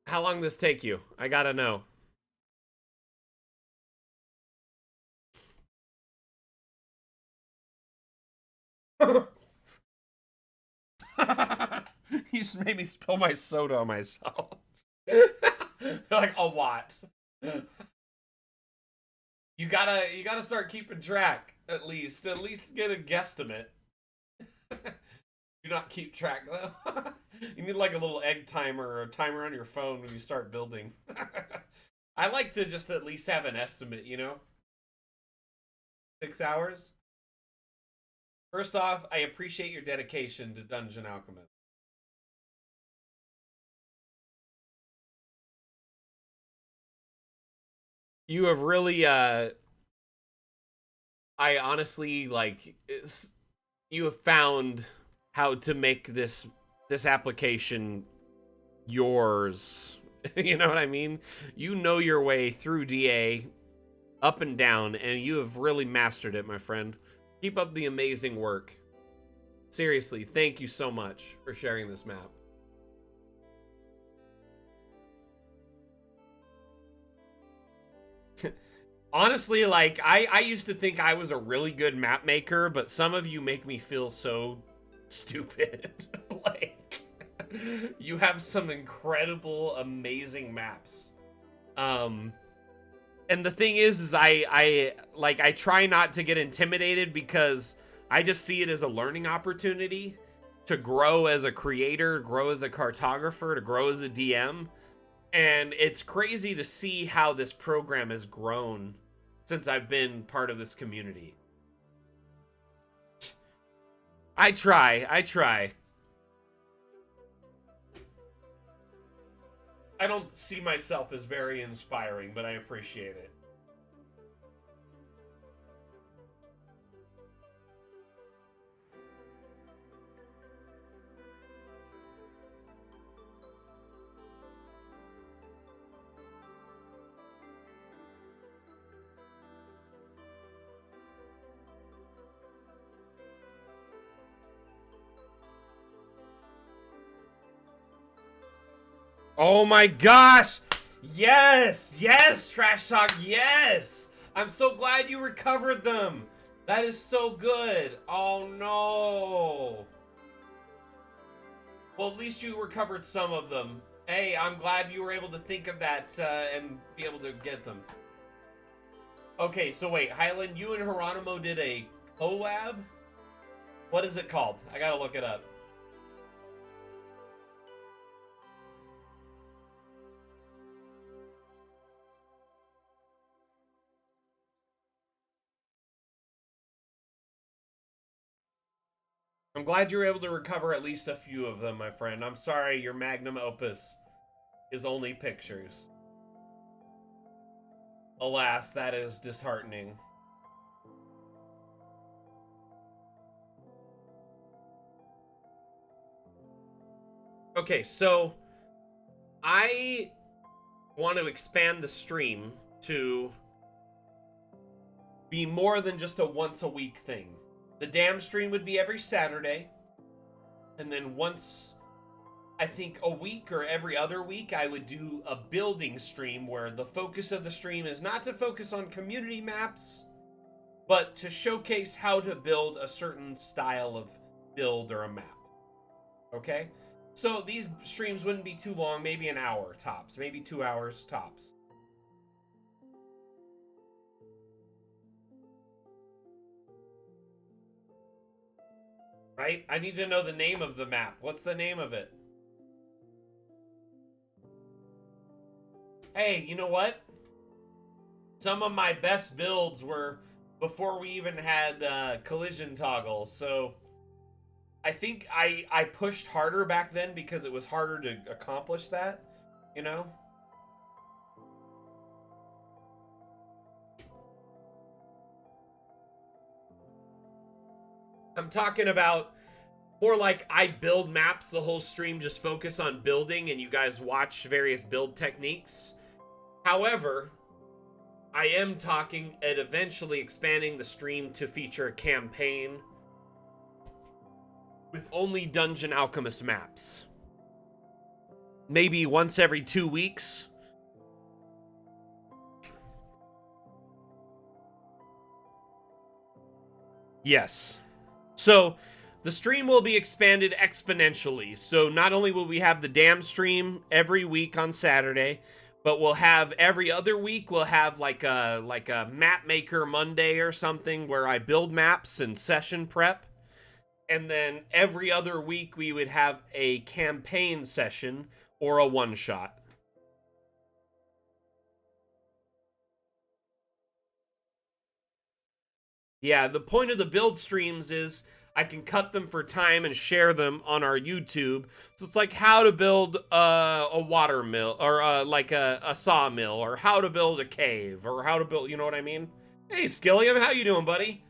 How long does this take you? I gotta know. You just made me spill my soda on myself. Like a lot. You gotta start keeping track, at least get a guesstimate. Do not keep track though. You need like a little egg timer or a timer on your phone when you start building. I like to just at least have an estimate, you know? 6 hours? First off, I appreciate your dedication to Dungeon Alchemist. You have really, I honestly, like, you have found how to make this application yours. You know what I mean? You know your way through DA, up and down, and you have really mastered it, my friend. Keep up the amazing work. Seriously, thank you so much for sharing this map. Honestly, like, I used to think I was a really good map maker, but some of you make me feel so stupid. Like, you have some incredible, amazing maps. And the thing is I try not to get intimidated because I just see it as a learning opportunity to grow as a creator, grow as a cartographer, to grow as a DM. And it's crazy to see how this program has grown since I've been part of this community. I try. I don't see myself as very inspiring, but I appreciate it. Oh my gosh! Yes! Yes, Trash Talk, yes! I'm so glad you recovered them! That is so good! Oh no! Well, at least you recovered some of them. Hey, I'm glad you were able to think of that and be able to get them. Okay, so wait, Highland, you and Heronimo did a collab? What is it called? I gotta look it up. I'm glad you were able to recover at least a few of them, my friend. I'm sorry your magnum opus is only pictures. Alas, that is disheartening. Okay, so I want to expand the stream to be more than just a once a week thing. The damn stream would be every Saturday, and then once, I think a week or every other week, I would do a building stream where the focus of the stream is not to focus on community maps, but to showcase how to build a certain style of build or a map. Okay? So these streams wouldn't be too long, maybe an hour tops, maybe 2 hours tops. Right? I need to know the name of the map. What's the name of it? Hey, you know what? Some of my best builds were before we even had collision toggle, so I think I pushed harder back then because it was harder to accomplish that, you know? I'm talking about more like I build maps, the whole stream just focus on building and you guys watch various build techniques. However, I am talking at eventually expanding the stream to feature a campaign with only Dungeon Alchemist maps. Maybe once every 2 weeks. Yes. So, The stream will be expanded exponentially. So not only will we have the damn stream every week on Saturday, but we'll have every other week we'll have like a map maker Monday or something where I build maps and session prep. And then every other week we would have a campaign session or a one-shot. Yeah, the point of the build streams is I can cut them for time and share them on our YouTube. So it's like how to build a water mill, or like a sawmill, or how to build a cave, or how to build, you know what I mean? Hey, Skilliam, how you doing, buddy?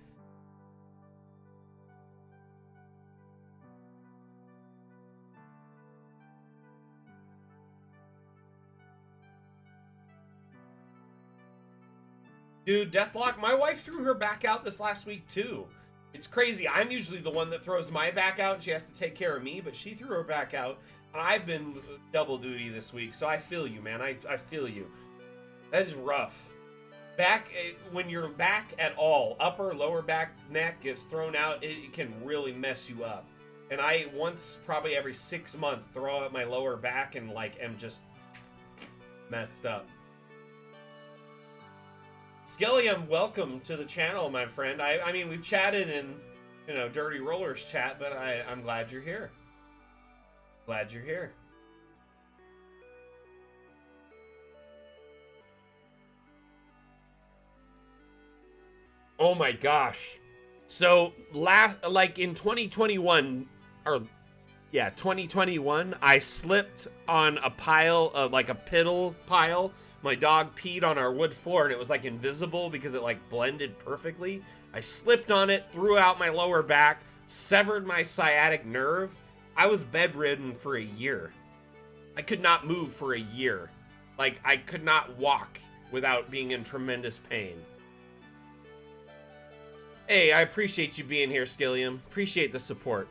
Dude, Deathlock, my wife threw her back out this last week, too. It's crazy. I'm usually the one that throws my back out, and she has to take care of me, but she threw her back out, and I've been double duty this week, so I feel you, man. I feel you. That is rough. Back, when your back at all, upper, lower back, neck gets thrown out, it can really mess you up. And I once, probably every 6 months, throw out my lower back and, like, am just messed up. Skilliam, welcome to the channel, my friend. I mean, we've chatted in, you know, Dirty Rollers chat, but I'm glad you're here. Glad you're here. Oh my gosh. So, like in 2021, or yeah, 2021, I slipped on a pile of, like a piddle pile. My dog peed on our wood floor and it was like invisible because it like blended perfectly. I slipped on it, threw out my lower back, severed my sciatic nerve. I was bedridden for a year. I could not move for a year. Like, I could not walk without being in tremendous pain. Hey, I appreciate you being here, Skilliam. Appreciate the support.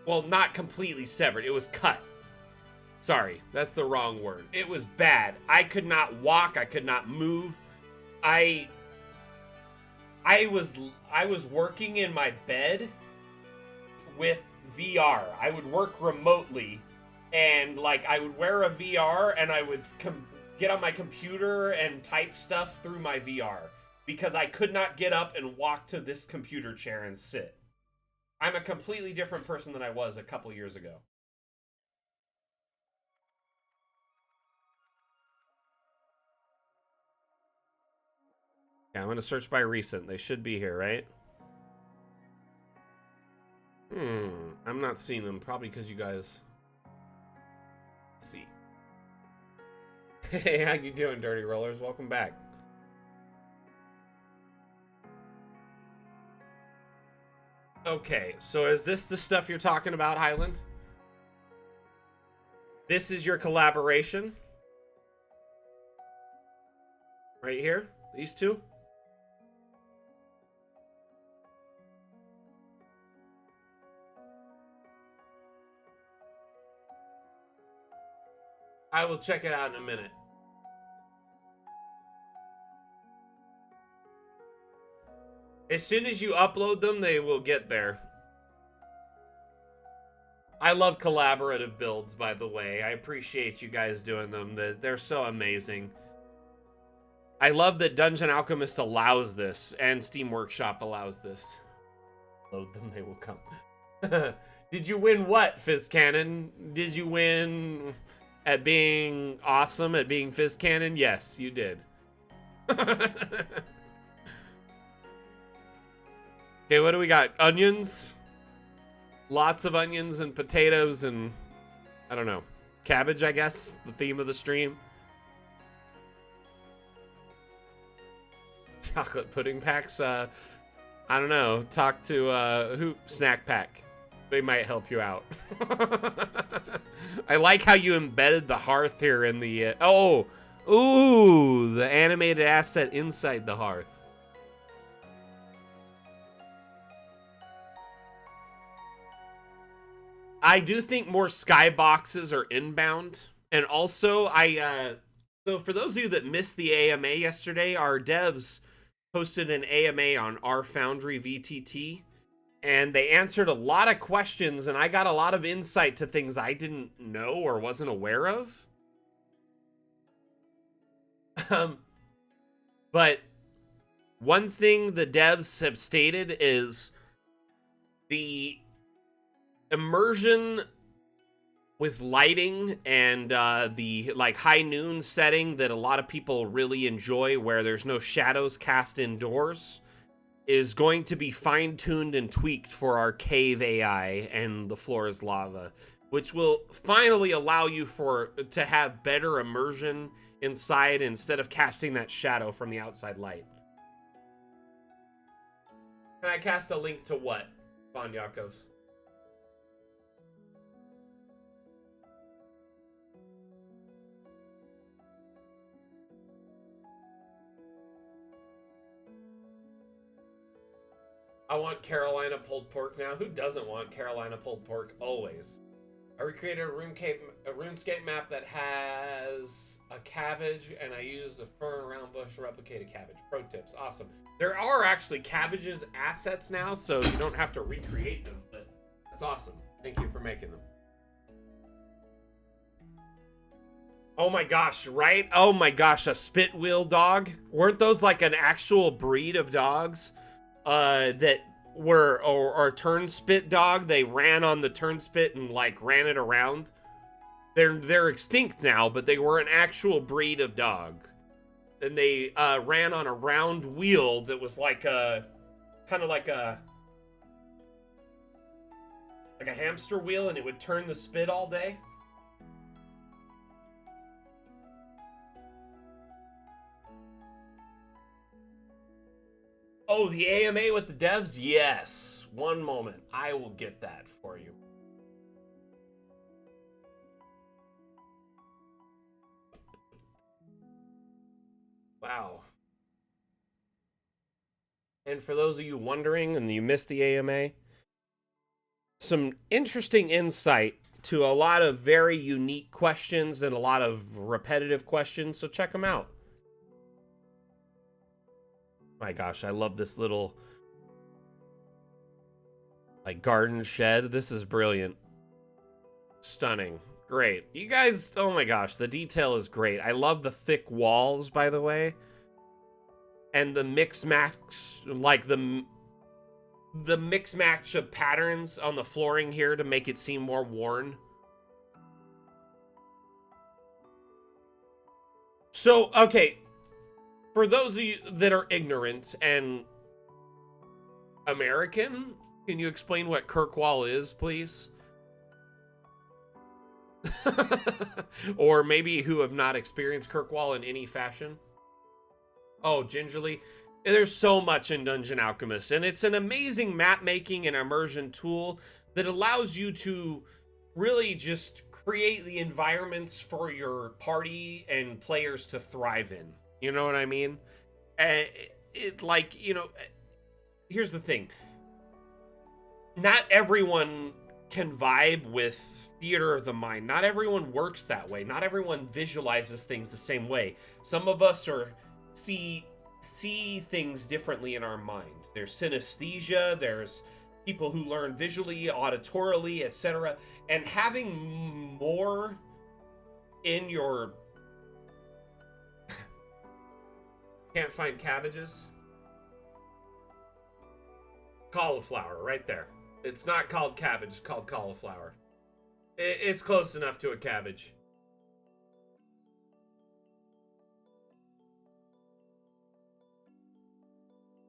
Well, not completely severed. It was cut. Sorry, that's the wrong word. It was bad. I could not walk. I could not move. I was working in my bed with VR. I would work remotely, and like I would wear a VR, and I would get on my computer and type stuff through my VR because I could not get up and walk to this computer chair and sit. I'm a completely different person than I was a couple years ago. Yeah, I'm gonna search by recent. They should be here, right? I'm not seeing them. Probably because you guys... Let's see. Hey, how you doing, Dirty Rollers? Welcome back. Okay, so is this the stuff you're talking about, Highland? This is your collaboration? Right here? These two? I will check it out in a minute. As soon as you upload them, they will get there. I love collaborative builds, by the way. I appreciate you guys doing them. They're so amazing. I love that Dungeon Alchemist allows this, and Steam Workshop allows this. Load them, they will come. Did you win what, Fizz Cannon? Did you win at being awesome at being Fizz Cannon? Yes, you did. Okay, what do we got? Onions? Lots of onions and potatoes and, I don't know, cabbage, I guess, the theme of the stream. Chocolate pudding packs, I don't know, talk to, Snack Pack. They might help you out. I like how you embedded the hearth here in the, ooh, the animated asset inside the hearth. I do think more skyboxes are inbound. And also, so for those of you that missed the AMA yesterday, our devs posted an AMA on our Foundry VTT. and they answered a lot of questions, and I got a lot of insight to things I didn't know or wasn't aware of. But one thing the devs have stated is the immersion with lighting and the like high noon setting that a lot of people really enjoy, where there's no shadows cast indoors, is going to be fine-tuned and tweaked for our cave AI and the floor is lava, which will finally allow you to have better immersion inside instead of casting that shadow from the outside light. Can I cast a link to what, Von Yakos? I want Carolina pulled pork now. Who doesn't want Carolina pulled pork? Always. I recreated a RuneScape map that has a cabbage, and I use a fern round bush to replicate a cabbage. Pro tips. Awesome. There are actually cabbages assets now, so you don't have to recreate them, but that's awesome. Thank you for making them. Oh my gosh, right? Oh my gosh, a spit wheel dog? Weren't those like an actual breed of dogs? That were or turn spit dog. They ran on the turn spit and like ran it around. They're extinct now, but they were an actual breed of dog, and they ran on a round wheel that was like a kind of like a hamster wheel, and it would turn the spit all day. Oh, the AMA with the devs? Yes. One moment. I will get that for you. Wow. And for those of you wondering and you missed the AMA, some interesting insight to a lot of very unique questions and a lot of repetitive questions, so check them out. My gosh, I love this little like garden shed. This is brilliant. Stunning. Great. You guys, oh my gosh, the detail is great. I love the thick walls, by the way. And the mix match, like the mix match of patterns on the flooring here to make it seem more worn. So, okay, for those of you that are ignorant and American, can you explain what Kirkwall is, please? Or maybe who have not experienced Kirkwall in any fashion? Oh, gingerly. There's so much in Dungeon Alchemist, and it's an amazing map making and immersion tool that allows you to really just create the environments for your party and players to thrive in. You know what I mean? Like, you know, here's the thing. Not everyone can vibe with theater of the mind. Not everyone works that way. Not everyone visualizes things the same way. Some of us see things differently in our mind. There's synesthesia, there's people who learn visually, auditorily, etc. And having more in your... Can't find cabbages? Cauliflower, right there. It's not called cabbage, it's called cauliflower. It's close enough to a cabbage.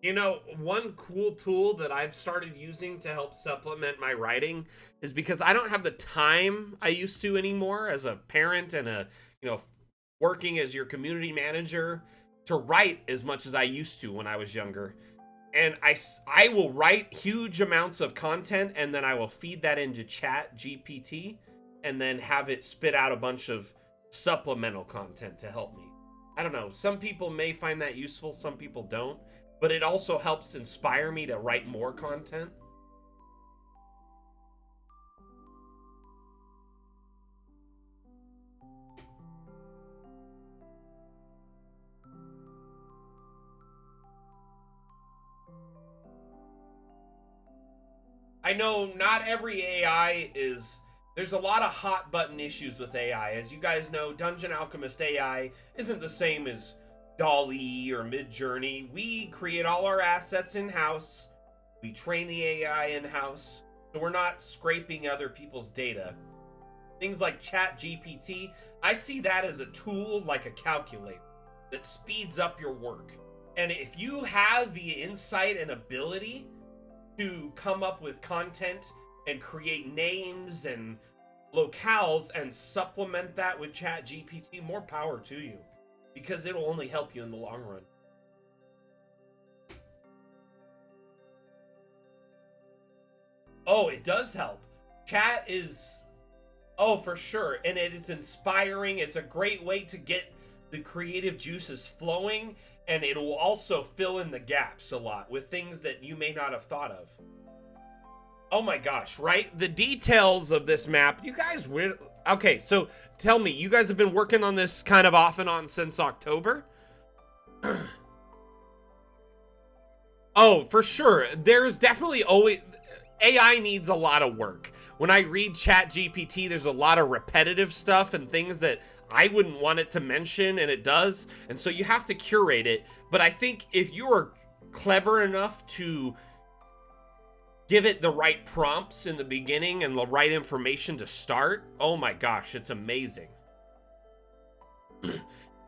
You know, one cool tool that I've started using to help supplement my writing is because I don't have the time I used to anymore as a parent and working as your community manager to write as much as I used to when I was younger. And I will write huge amounts of content, and then I will feed that into Chat GPT and then have it spit out a bunch of supplemental content to help me. I don't know. Some people may find that useful, some people don't. But it also helps inspire me to write more content. I know not every AI is... There's a lot of hot button issues with AI. As you guys know, Dungeon Alchemist AI isn't the same as Dolly or Midjourney. We create all our assets in-house. We train the AI in-house. So we're not scraping other people's data. Things like ChatGPT, I see that as a tool like a calculator that speeds up your work. And if you have the insight and ability to come up with content and create names and locales and supplement that with ChatGPT, more power to you, because it'll only help you in the long run. Oh, it does help. Chat is, oh, for sure. And it is inspiring. It's a great way to get the creative juices flowing, and it will also fill in the gaps a lot with things that you may not have thought of. Oh my gosh, right? The details of this map, you guys will... Okay, so tell me, you guys have been working on this kind of off and on since October? Oh, for sure. There's definitely always... AI needs a lot of work. When I read ChatGPT, there's a lot of repetitive stuff and things that I wouldn't want it to mention, and it does. And so you have to curate it. But I think if you are clever enough to give it the right prompts in the beginning and the right information to start, oh my gosh, it's amazing.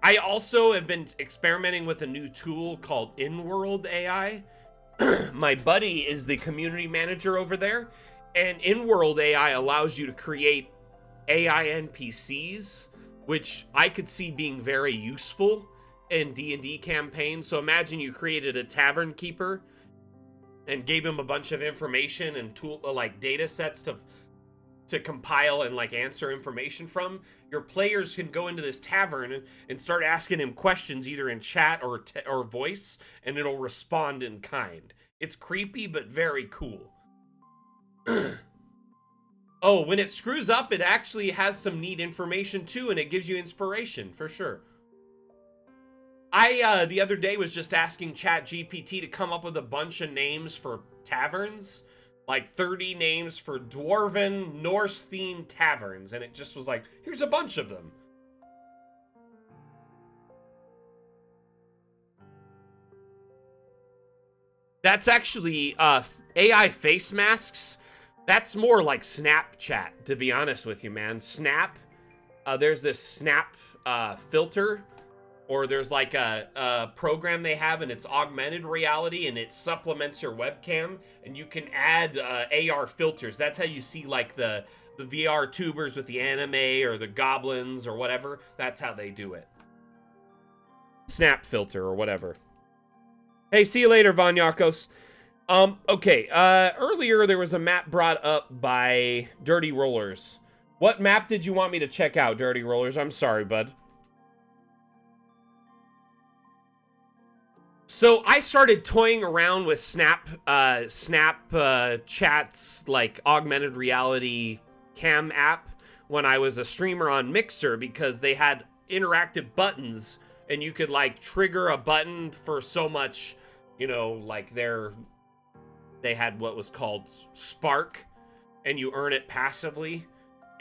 I also have been experimenting with a new tool called In-World AI. My buddy is the community manager over there, and In-World AI allows you to create AI NPCs, which I could see being very useful in D&D campaigns. So imagine you created a tavern keeper and gave him a bunch of information and tool like data sets to compile and like answer information from. Your players can go into this tavern and start asking him questions either in chat or voice, and it'll respond in kind. It's creepy but very cool. Oh, when it screws up, it actually has some neat information too, and it gives you inspiration for sure. I, the other day, was just asking ChatGPT to come up with a bunch of names for taverns. Like 30 names for Dwarven, Norse-themed taverns. And it just was like, here's a bunch of them. That's actually, AI face masks. That's more like Snapchat, to be honest with you, man. Snap, there's this Snap filter. Or there's like a program they have, and it's augmented reality, and it supplements your webcam, and you can add AR filters. That's how you see like the VR tubers with the anime or the goblins or whatever. That's how they do it. Snap filter or whatever. Hey, see you later, Von Yakos. Okay, earlier there was a map brought up by Dirty Rollers. What map did you want me to check out, Dirty Rollers? I'm sorry, bud. So I started toying around with Snap Chat's like augmented reality cam app when I was a streamer on Mixer, because they had interactive buttons and you could like trigger a button for so much, you know, like they had what was called Spark, and you earn it passively.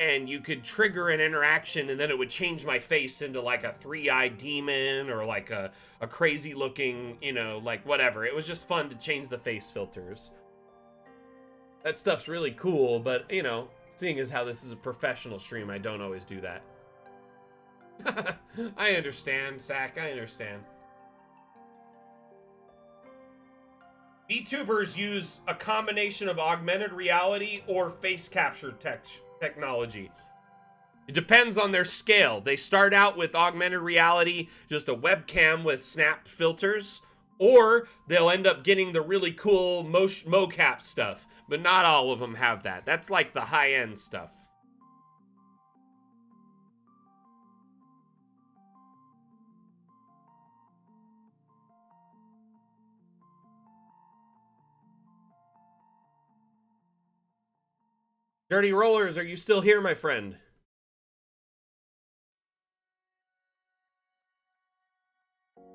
And you could trigger an interaction, and then it would change my face into like a three-eyed demon or like a crazy looking, you know, like whatever. It was just fun to change the face filters. That stuff's really cool, but you know, seeing as how this is a professional stream, I don't always do that. I understand, Sack, I understand. VTubers use a combination of augmented reality or face capture technology. It depends on their scale. They start out with augmented reality, just a webcam with snap filters, or they'll end up getting the really cool mocap stuff, but not all of them have that. That's like the high-end stuff. Dirty Rollers, are you still here, my friend?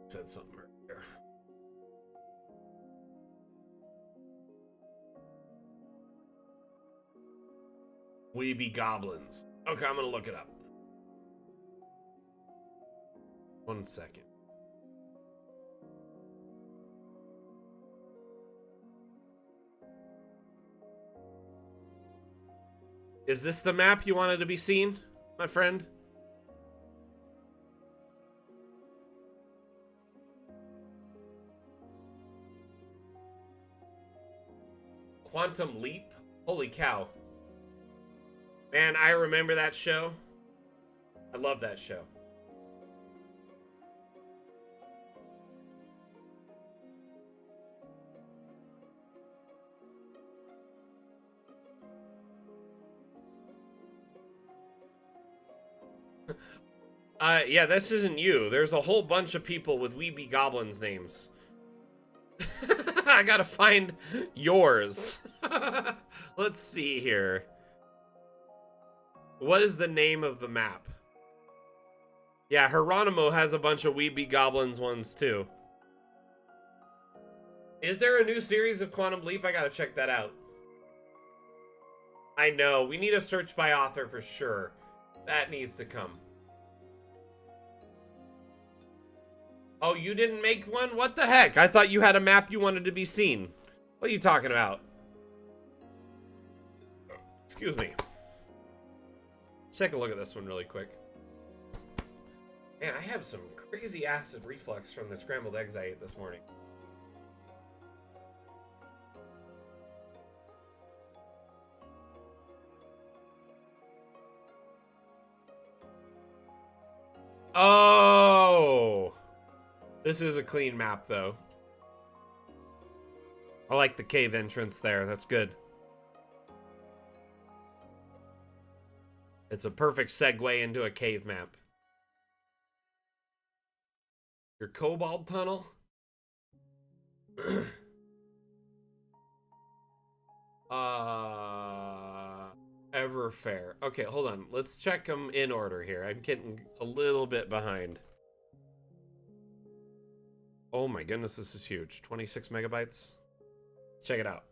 Said something right there. Weeby goblins. Okay, I'm gonna look it up. 1 second. Is this the map you wanted to be seen, my friend? Quantum Leap? Holy cow. Man, I remember that show. I love that show. Yeah, this isn't you. There's a whole bunch of people with Weeby Goblins names. I gotta find yours. Let's see here. What is the name of the map? Yeah, Heronimo has a bunch of Weeby Goblins ones too. Is there a new series of Quantum Leap? I gotta check that out. I know, we need a search by author for sure. That needs to come. Oh, you didn't make one? What the heck? I thought you had a map you wanted to be seen. What are you talking about? Excuse me. Let's take a look at this one really quick. Man, I have some crazy acid reflux from the scrambled eggs I ate this morning. Oh! This is a clean map, though. I like the cave entrance there. That's good. It's a perfect segue into a cave map. Your Cobalt Tunnel? Everfair. Okay, hold on. Let's check them in order here. I'm getting a little bit behind. Oh my goodness, this is huge. 26 megabytes. Let's check it out.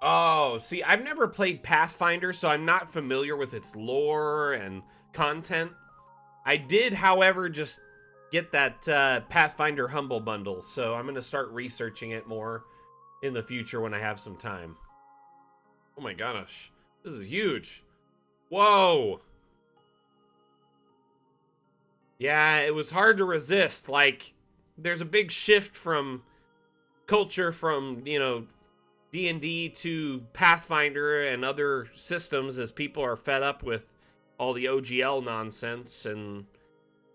Oh, see, I've never played Pathfinder, so I'm not familiar with its lore and content. I did, however, just get that Pathfinder Humble Bundle, so I'm going to start researching it more in the future when I have some time. Oh my gosh, this is huge. Whoa. Yeah, it was hard to resist. Like, there's a big shift from culture from, you know, D&D to Pathfinder and other systems as people are fed up with all the OGL nonsense and,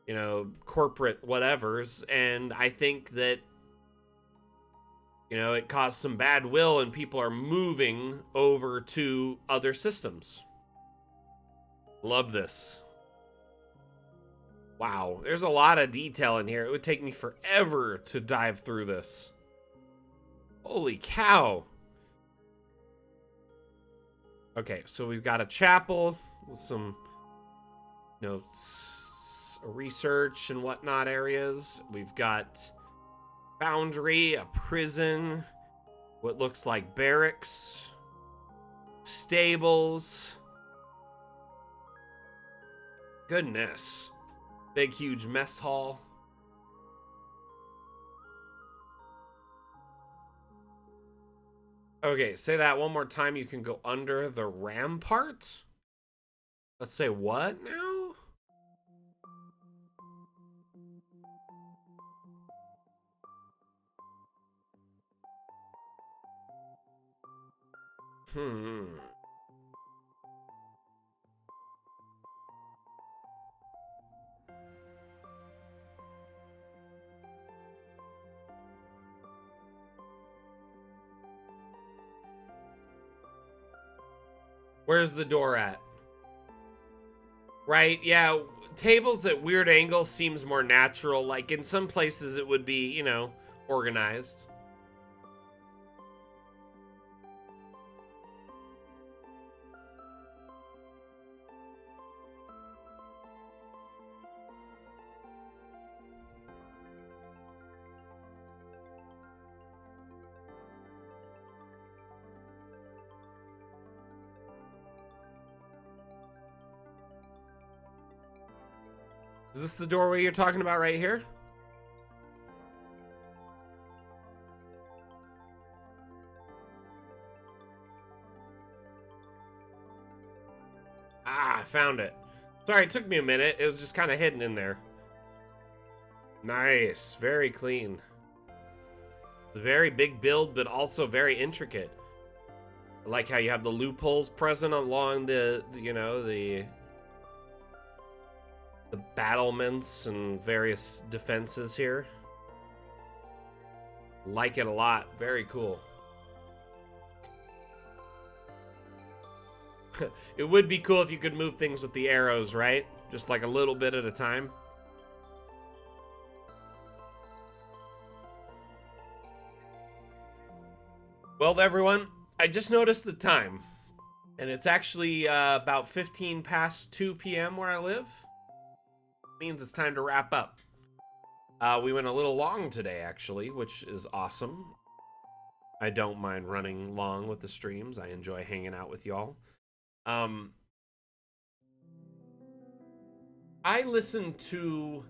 you know, corporate whatevers. And I think that, you know, it caused some bad will and people are moving over to other systems. Love this. Wow, there's a lot of detail in here. It would take me forever to dive through this. Holy cow. Okay, so we've got a chapel with some, you know, research and whatnot areas. We've got foundry, a prison, what looks like barracks, stables. Goodness. Big, huge mess hall. Okay, say that one more time. You can go under the rampart? Let's say what now? Where's the door at? Right, yeah, tables at weird angles seems more natural. Like, in some places it would be, you know, organized. Is this the doorway you're talking about right here? Ah, I found it. Sorry, it took me a minute. It was just kind of hidden in there. Nice. Very clean. Very big build, but also very intricate. I like how you have the loopholes present along the battlements and various defenses here. Like it a lot. Very cool. It would be cool if you could move things with the arrows, right? Just like a little bit at a time. Well, everyone, I just noticed the time. And it's actually about 15 past 2 p.m. where I live. Means it's time to wrap up. We went a little long today, actually, which is awesome. I don't mind running long with the streams. I enjoy hanging out with y'all. I listened to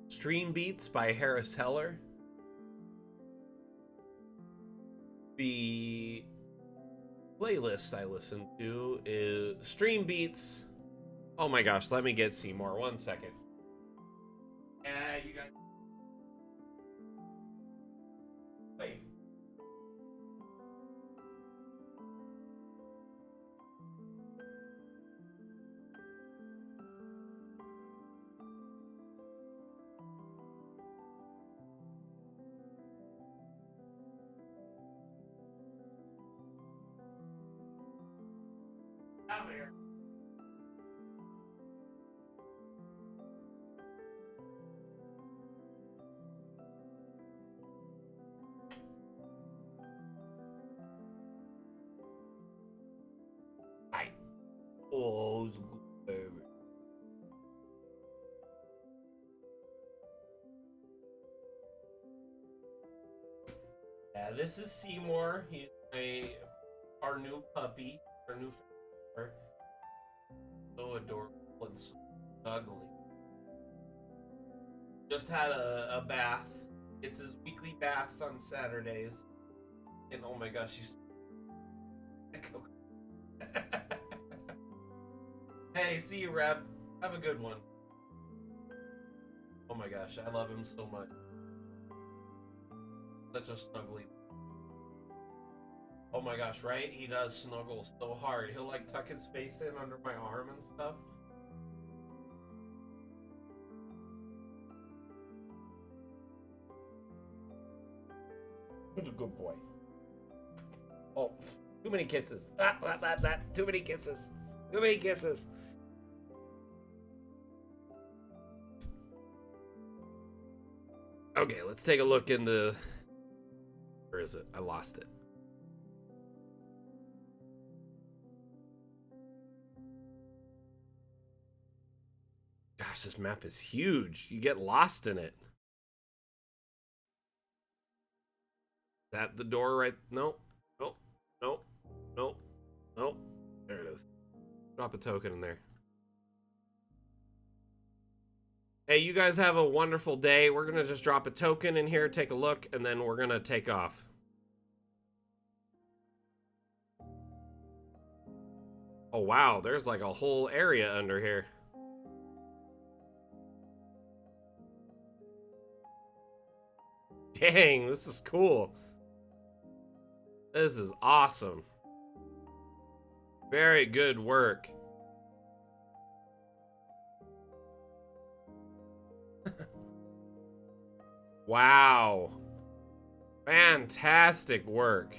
Stream Beats by Harris Heller. The playlist I listen to is Stream Beats. Oh my gosh, let me get Seymour. 1 second. Yeah, you guys. Wait. Out here. Hi. Oh, it's good. Yeah, this is Seymour. He's our new puppy, our new favorite. So adorable and so ugly. Just had a bath. It's his weekly bath on Saturdays. And oh my gosh, he's Hey, see you, Reb. Have a good one. Oh my gosh, I love him so much. Such a snuggly. Oh my gosh, right? He does snuggle so hard. He'll like tuck his face in under my arm and stuff. He's a good boy. Oh, too many kisses. Too many kisses. Too many kisses. Okay, let's take a look in the... Where is it? I lost it. Gosh, this map is huge. You get lost in it. That the door right? Nope. Nope. Nope. Nope. Nope. There it is. Drop a token in there. Hey, you guys have a wonderful day. We're going to just drop a token in here, take a look, and then we're going to take off. Oh, wow. There's like a whole area under here. Dang, this is cool. This is awesome. Very good work. Wow. Fantastic work.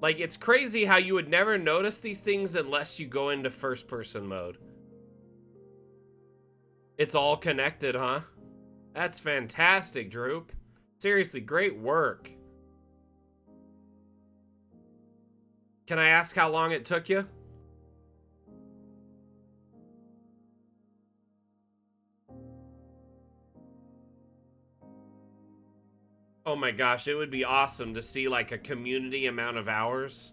Like, it's crazy how you would never notice these things unless you go into first-person mode. It's all connected, huh? That's fantastic, Droop. Seriously, great work. Can I ask how long it took you? Oh my gosh, it would be awesome to see like a community amount of hours.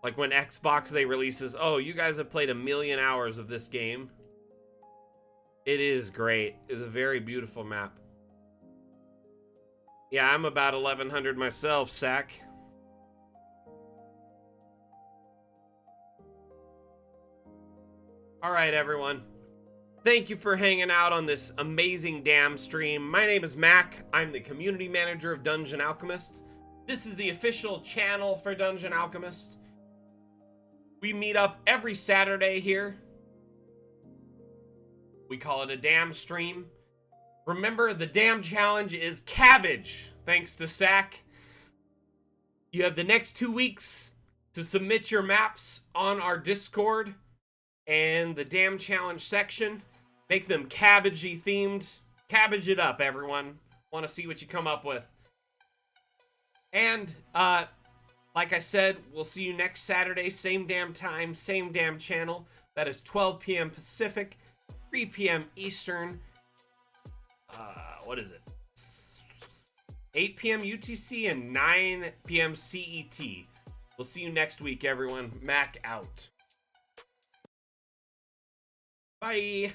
Like when Xbox, they releases, oh, you guys have played 1,000,000 hours of this game. It is great. It's a very beautiful map. Yeah, I'm about 1,100 myself, Sack. All right, everyone. Thank you for hanging out on this amazing damn stream. My name is Mac. I'm the community manager of Dungeon Alchemist. This is the official channel for Dungeon Alchemist. We meet up every Saturday here. We call it a damn stream. Remember, the damn challenge is cabbage, thanks to Sack. You have the next 2 weeks to submit your maps on our Discord and the damn challenge section. Make them cabbagey themed. Cabbage it up, everyone. Want to see what you come up with. And, like I said, we'll see you next Saturday, same damn time, same damn channel. That is 12 p.m. Pacific, 3 p.m. Eastern. What is it? 8 p.m. UTC and 9 p.m. CET. We'll see you next week, everyone. Mac out. Bye.